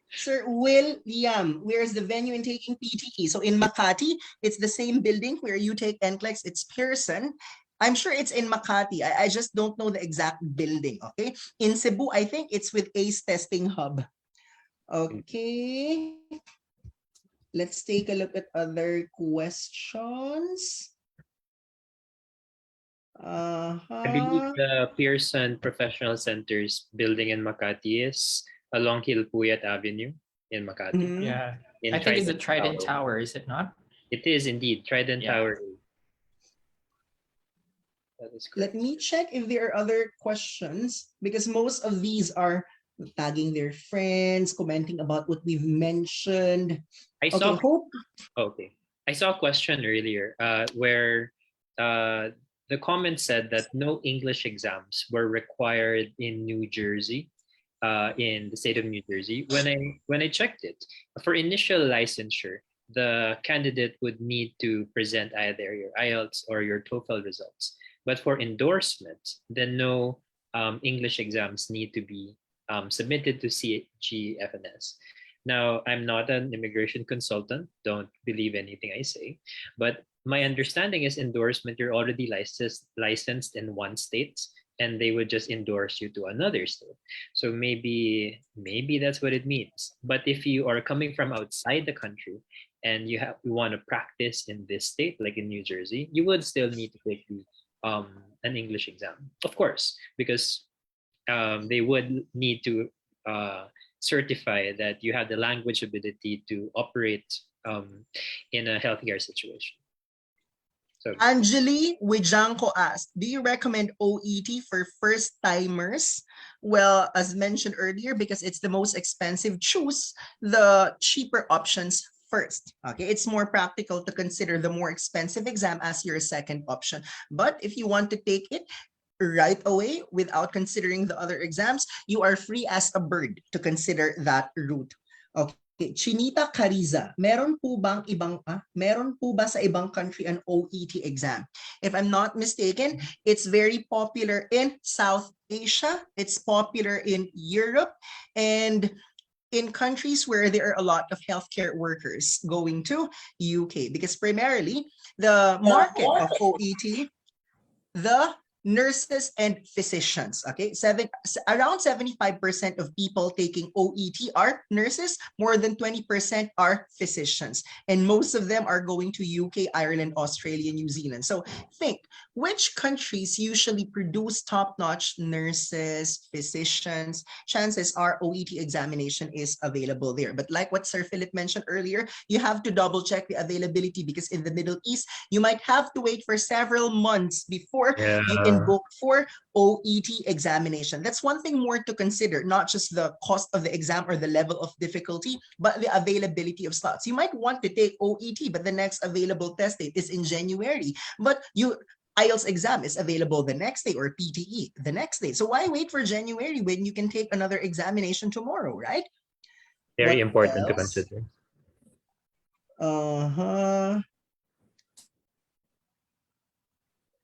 Sir William, where's the venue in taking PTE? So in Makati, it's the same building where you take NCLEX. It's Pearson. I'm sure it's in Makati. I just don't know the exact building, okay? In Cebu, I think it's with ACE Testing Hub. Okay. Let's take a look at other questions. I believe Uh-huh. the Pearson Professional Center's building in Makati is along Hilpuyat Avenue in Makati, Mhm. Yeah. in I think it's the Trident Trident Tower. Tower, is it not? It is indeed Trident Yeah. Tower. That is Let correct. me check if there are other questions because most of these are tagging their friends, commenting about what we've mentioned. I Okay, saw hope. Okay. I saw a question earlier where uh, the comment said that no English exams were required in New Jersey, in the state of New Jersey. When I checked it, for initial licensure, the candidate would need to present either your IELTS or your TOEFL results. But for endorsement, then no English exams need to be submitted to CGFNS. Now, I'm not an immigration consultant. Don't believe anything I say. But my understanding is endorsement, you're already licensed in one state and they would just endorse you to another state. So maybe that's what it means. But if you are coming from outside the country and you want to practice in this state, like in New Jersey, you would still need to take the an English exam, of course, because they would need to uh, certify that you have the language ability to operate in a healthcare situation. So Angeli Wijanko asked, do you recommend OET for first timers? Well, as mentioned earlier, because it's the most expensive, choose the cheaper options first. Okay, it's more practical to consider the more expensive exam as your second option. But if you want to take it right away without considering the other exams, you are free as a bird to consider that route. Okay, Chinita Cariza, meron po ba sa ibang country an OET exam? If I'm not mistaken, it's very popular in South Asia, it's popular in Europe, and in countries where there are a lot of healthcare workers going to UK, because primarily the market of OET, the nurses and physicians. Okay, around 75% of people taking OET are nurses, more than 20% are physicians, and most of them are going to UK, Ireland, Australia, New Zealand. So think, which countries usually produce top-notch nurses, physicians? Chances are OET examination is available there. But like what Sir Philip mentioned earlier, you have to double check the availability, because in the Middle East, you might have to wait for several months before yeah, you can book for OET examination. That's one thing more to consider, not just the cost of the exam or the level of difficulty, but the availability of slots. You might want to take OET, but the next available test date is in January. But IELTS exam is available the next day, or PTE the next day. So why wait for January when you can take another examination tomorrow, right? very What important to else? consider. Uh-huh.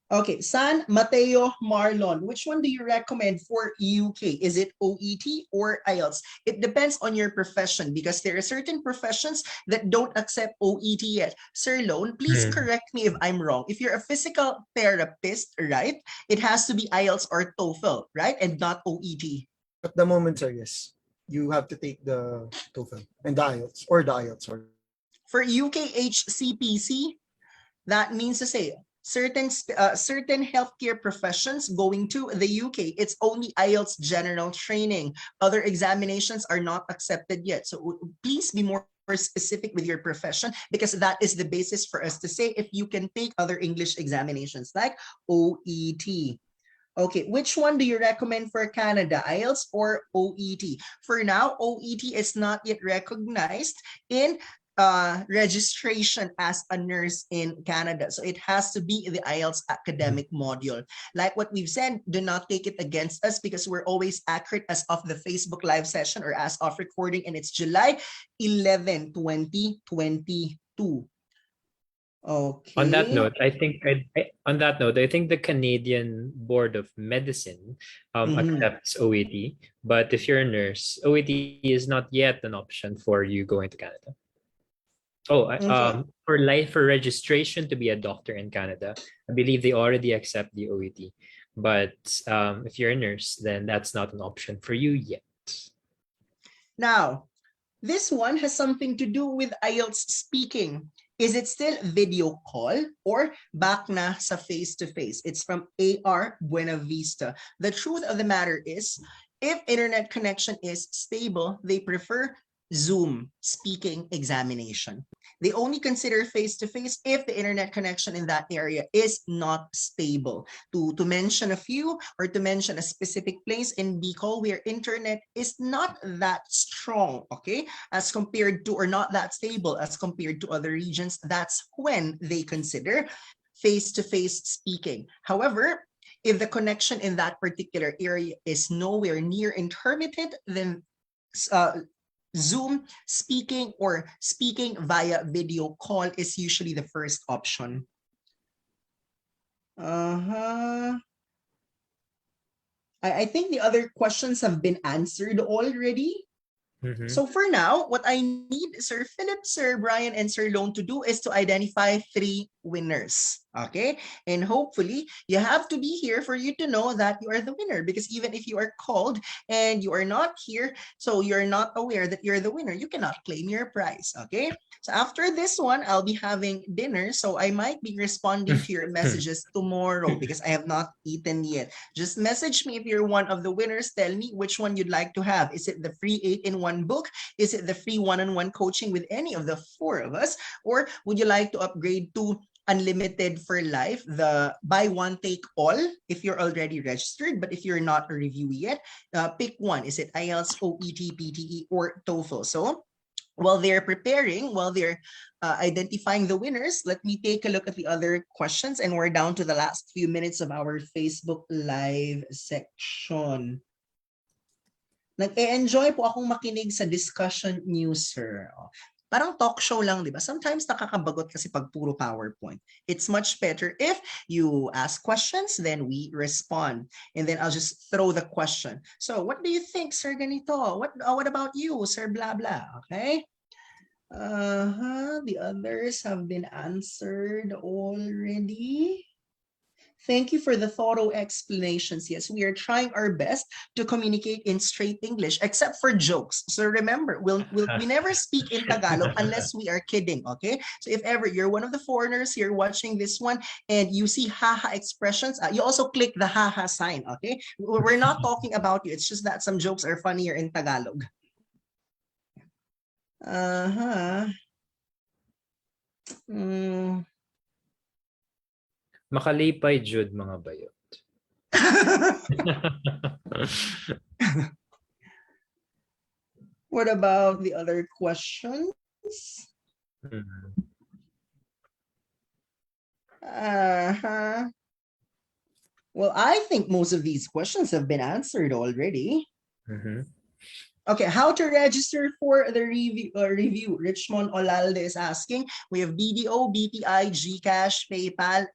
Okay, San Mateo Marlon, which one do you recommend for UK? Is it OET or IELTS? It depends on your profession, because there are certain professions that don't accept OET yet. Sir Lone, please Hmm. correct me if I'm wrong. If you're a physical therapist, right, it has to be IELTS or TOEFL, right, and not OET. At the moment, sir, yes. You have to take the TOEFL and the IELTS, or the IELTS, sorry. For UKHCPC, that means to say certain healthcare professions going to the UK, it's only IELTS general training. Other examinations are not accepted yet. So please be more specific with your profession, because that is the basis for us to say if you can take other English examinations like OET. Okay, which one do you recommend for Canada, IELTS or OET? For now, OET is not yet recognized in registration as a nurse in Canada. So it has to be the IELTS academic module. Like what we've said, do not take it against us, because we're always accurate as of the Facebook live session or as of recording, and it's July 11, 2022. On that Okay. note, on that note, I think the Canadian Board of Medicine Mhm. accepts OET, but if you're a nurse, OET is not yet an option for you going to Canada. Oh, Okay. for registration to be a doctor in Canada, I believe they already accept the OET. But if you're a nurse, then that's not an option for you yet. Now, this one has something to do with IELTS speaking. Is it still video call or back na sa face-to-face? It's from AR Buena Vista. The truth of the matter is, if internet connection is stable, they prefer Zoom speaking examination. They only consider face-to-face if the internet connection in that area is not stable. To mention a few, or to mention a specific place in Bicol where internet is not that strong, okay, as compared to, or not that stable as compared to other regions, that's when they consider face-to-face speaking. However, if the connection in that particular area is nowhere near intermittent, then Zoom speaking or speaking via video call is usually the first option. I think the other questions have been answered already. So for now, what I need Sir Philip, Sir Brian, and Sir Lone to do is to identify 3 winners. Okay? And hopefully, you have to be here for you to know that you are the winner. Because even if you are called and you are not here, so you're not aware that you're the winner, you cannot claim your prize. Okay? So after this one, I'll be having dinner. So I might be responding to your messages tomorrow because I have not eaten yet. Just message me if you're one of the winners. Tell me which one you'd like to have. Is it the free 8-in-1 book? Is it the free one-on-one coaching with any of the 4 of us? Or would you like to upgrade to unlimited for life, the buy one take all if you're already registered, but if you're not a reviewee yet, pick one. Is it IELTS, OET, PTE, or Toefl? So while they're preparing, while they're identifying the winners, let me take a look at the other questions, and we're down to the last few minutes of our Facebook Live section. Nag-e-enjoy po akong makinig sa discussion news, sir. Parang talk show lang, di ba? Sometimes nakakabagot kasi pag puro PowerPoint. It's much better if you ask questions, then we respond. And then I'll just throw the question. So what do you think, Sir Ganito? What about you, Sir Blah Blah? Okay? The others have been answered already. Thank you for the thorough explanations. Yes, we are trying our best to communicate in straight English, except for jokes. So remember, we never speak in Tagalog unless we are kidding, okay? So if ever you're one of the foreigners here watching this one and you see haha expressions, you also click the haha sign, okay? We're not talking about you. It's just that some jokes are funnier in Tagalog. Makalipay jud mga bayot. What about the other questions? Well, I think most of these questions have been answered already. Okay, how to register for the review? Richmond Olalde is asking. We have BDO, BPI, GCash, PayPal,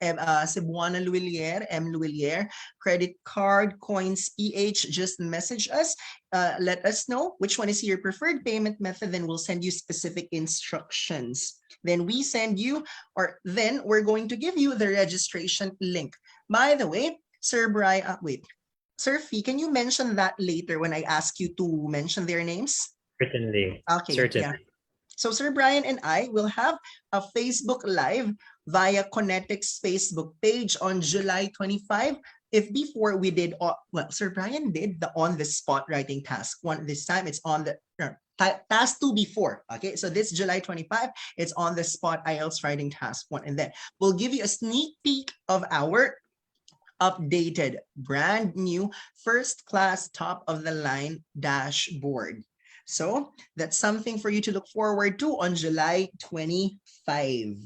Cebuana Luilier, M. Luilier, credit card, coins, PH. Just message us. Let us know which one is your preferred payment method, then we'll send you specific instructions. Then we send you, or then we're going to give you the registration link. By the way, Sir Brian, wait. Sir Fee, can you mention that later when I ask you to mention their names? Certainly. Okay. Certainly. Yeah. So Sir Brian and I will have a Facebook Live via Connectic's Facebook page on July 25. If before we did, well, Sir Brian did the on-the-spot writing task one. This time it's on the task 2 before. Okay, so this July 25, it's on the spot IELTS writing task 1. And then we'll give you a sneak peek of our updated, brand new, first class, top of the line dashboard. So that's something for you to look forward to on July 25.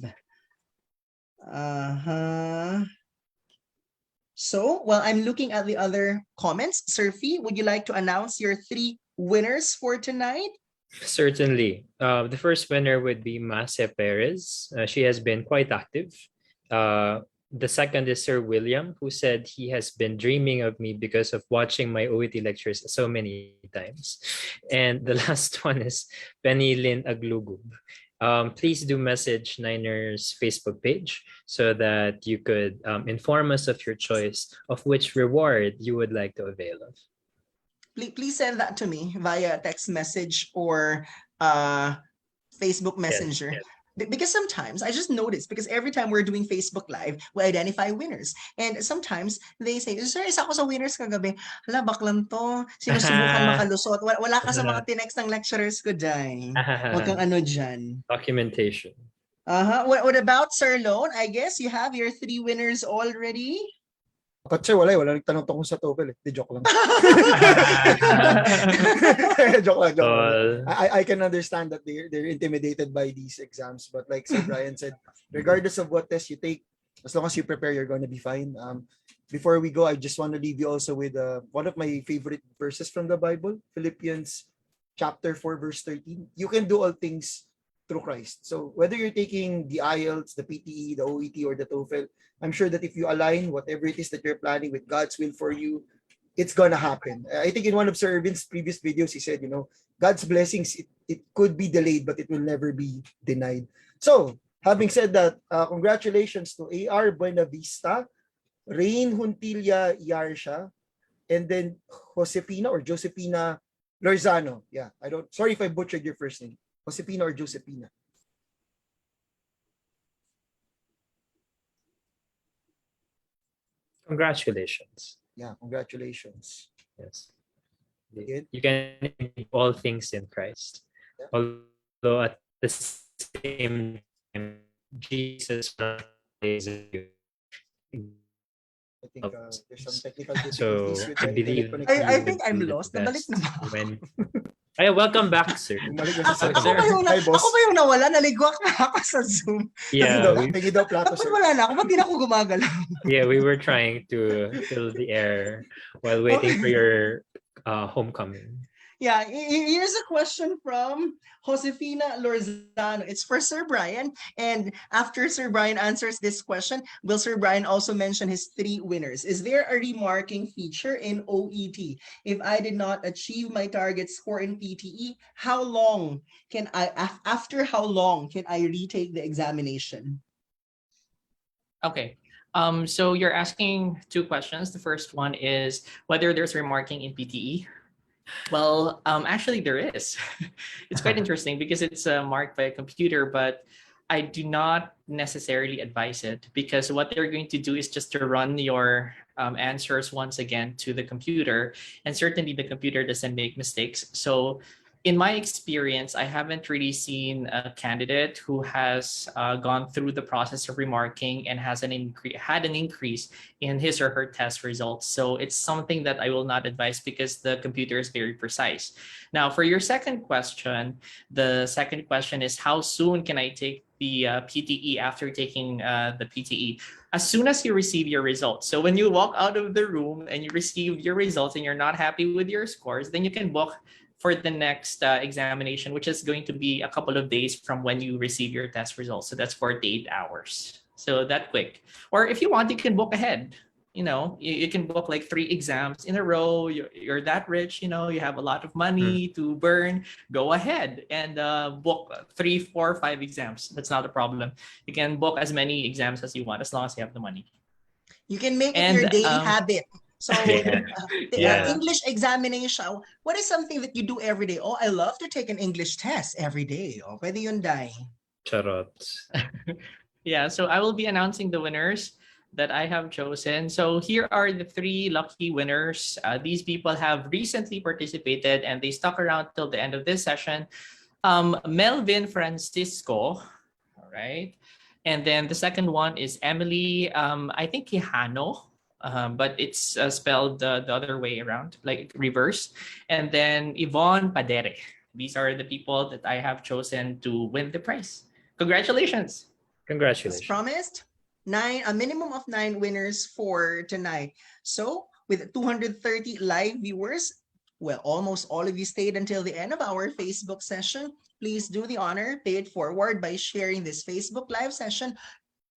So while I'm looking at the other comments, Sir Fee, would you like to announce your 3 winners for tonight? Certainly. The first winner would be Mase Perez. She has been quite active. The second is Sir William, who said he has been dreaming of me because of watching my OET lectures so many times. And the last one is Penny Lynn Aglugub. Please do message Niners Facebook page so that you could inform us of your choice of which reward you would like to avail of. Please send that to me via text message or Facebook Messenger. Yes. Because sometimes I just noticed, because every time we're doing Facebook Live, we identify winners. And sometimes they say, sir, isa ako sa winners kagabi. Hala, baklan to. Sinusubukan makalusot. Wala ka sa mga tinext ng lecturers ko dyan. Huwag kang ano dyan. Documentation. What about Sir Lone? I guess you have your 3 winners already. But sir, wala nagtanong tungkol sa Toefl eh. Di joke lang. joke lang. I can understand that they're intimidated by these exams, but like Sir Brian said, regardless of what test you take, as long as you prepare, you're going to be fine. Before we go, I just want to leave you also with one of my favorite verses from the Bible, Philippians chapter 4, verse 13. You can do all things through Christ. So whether you're taking the IELTS, the PTE, the OET, or the Toefl, I'm sure that if you align whatever it is that you're planning with God's will for you, it's gonna happen. I think in one of Sir Irvin's previous videos, he said, God's blessings, it could be delayed, but it will never be denied. So, having said that, congratulations to AR Buenavista, Rain Huntilla Yarsha, and then Josefina or Josefina Lorzano. Yeah, sorry if I butchered your first name. Josefina or Josefina. Congratulations. Yeah, congratulations. Yes. Good. You can do all things in Christ. Yeah. Although at the same time, Jesus is you. I think there's some technical So difficulties with I the believe internet connection. I think I'm lost. Nabalik na ba? When... Ay, welcome back, sir. Bumalik na si Ako Sir. ba yung, Hi, boss. ako ba yung nawala? Naligwak na ako sa Zoom. Yeah, Tingin daw plato, Ba't sir. wala na ako? Ba't di na ako gumagalaw? yeah, we were trying to fill the air while waiting for your homecoming. Yeah, here's a question from Josefina Lorzano. It's for Sir Brian. And after Sir Brian answers this question, will Sir Brian also mention his 3 winners? Is there a remarking feature in OET? If I did not achieve my target score in PTE, after how long can I retake the examination? Okay. So you're asking 2 questions. The first one is whether there's remarking in PTE. Well, actually there is. It's quite interesting because it's marked by a computer, but I do not necessarily advise it, because what they're going to do is just to run your answers once again to the computer, and certainly the computer doesn't make mistakes. So in my experience, I haven't really seen a candidate who has gone through the process of remarking and had an increase in his or her test results. So it's something that I will not advise because the computer is very precise. Now, for your second question, the second question is how soon can I take the PTE after taking the PTE? As soon as you receive your results. So when you walk out of the room and you receive your results and you're not happy with your scores, then you can book for the next examination, which is going to be a couple of days from when you receive your test results. So that's 48 hours. So that quick. Or if you want, you can book ahead. You can book like 3 exams in a row. You're that rich, you have a lot of money to burn. Go ahead and book 3, 4, 5 exams. That's not a problem. You can book as many exams as you want as long as you have the money. You can make it your daily habit. So English examination, what is something that you do every day? Oh, I love to take an English test every day. Oh, pwede yun, Dai. Charots. Yeah, so I will be announcing the winners that I have chosen. So here are the 3 lucky winners. These people have recently participated and they stuck around till the end of this session. Melvin Francisco, all right. And then the second one is Emily, I think Quijano. But it's spelled the other way around, like reverse. And then Yvonne Padere. These are the people that I have chosen to win the prize. Congratulations. Congratulations. As promised, a minimum of 9 winners for tonight. So with 230 live viewers, well, almost all of you stayed until the end of our Facebook session. Please do the honor, pay it forward by sharing this Facebook live session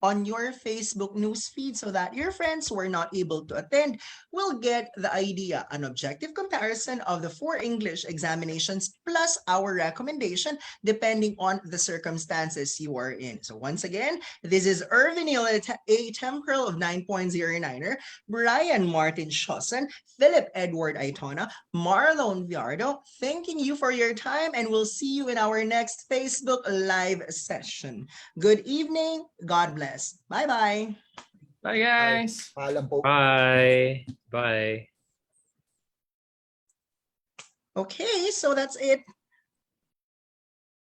on your Facebook newsfeed so that your friends who are not able to attend will get the idea, an objective comparison of the 4 English examinations plus our recommendation depending on the circumstances you are in. So once again, this is Irvin Neal, a temporal of 9.09er, Brian Martin Schossen, Philip Edward Aitona, Marlon Viardo, thanking you for your time, and we'll see you in our next Facebook Live session. Good evening. God bless. Bye-bye. Bye, guys. Paalam po. Bye. Bye. Okay, so that's it.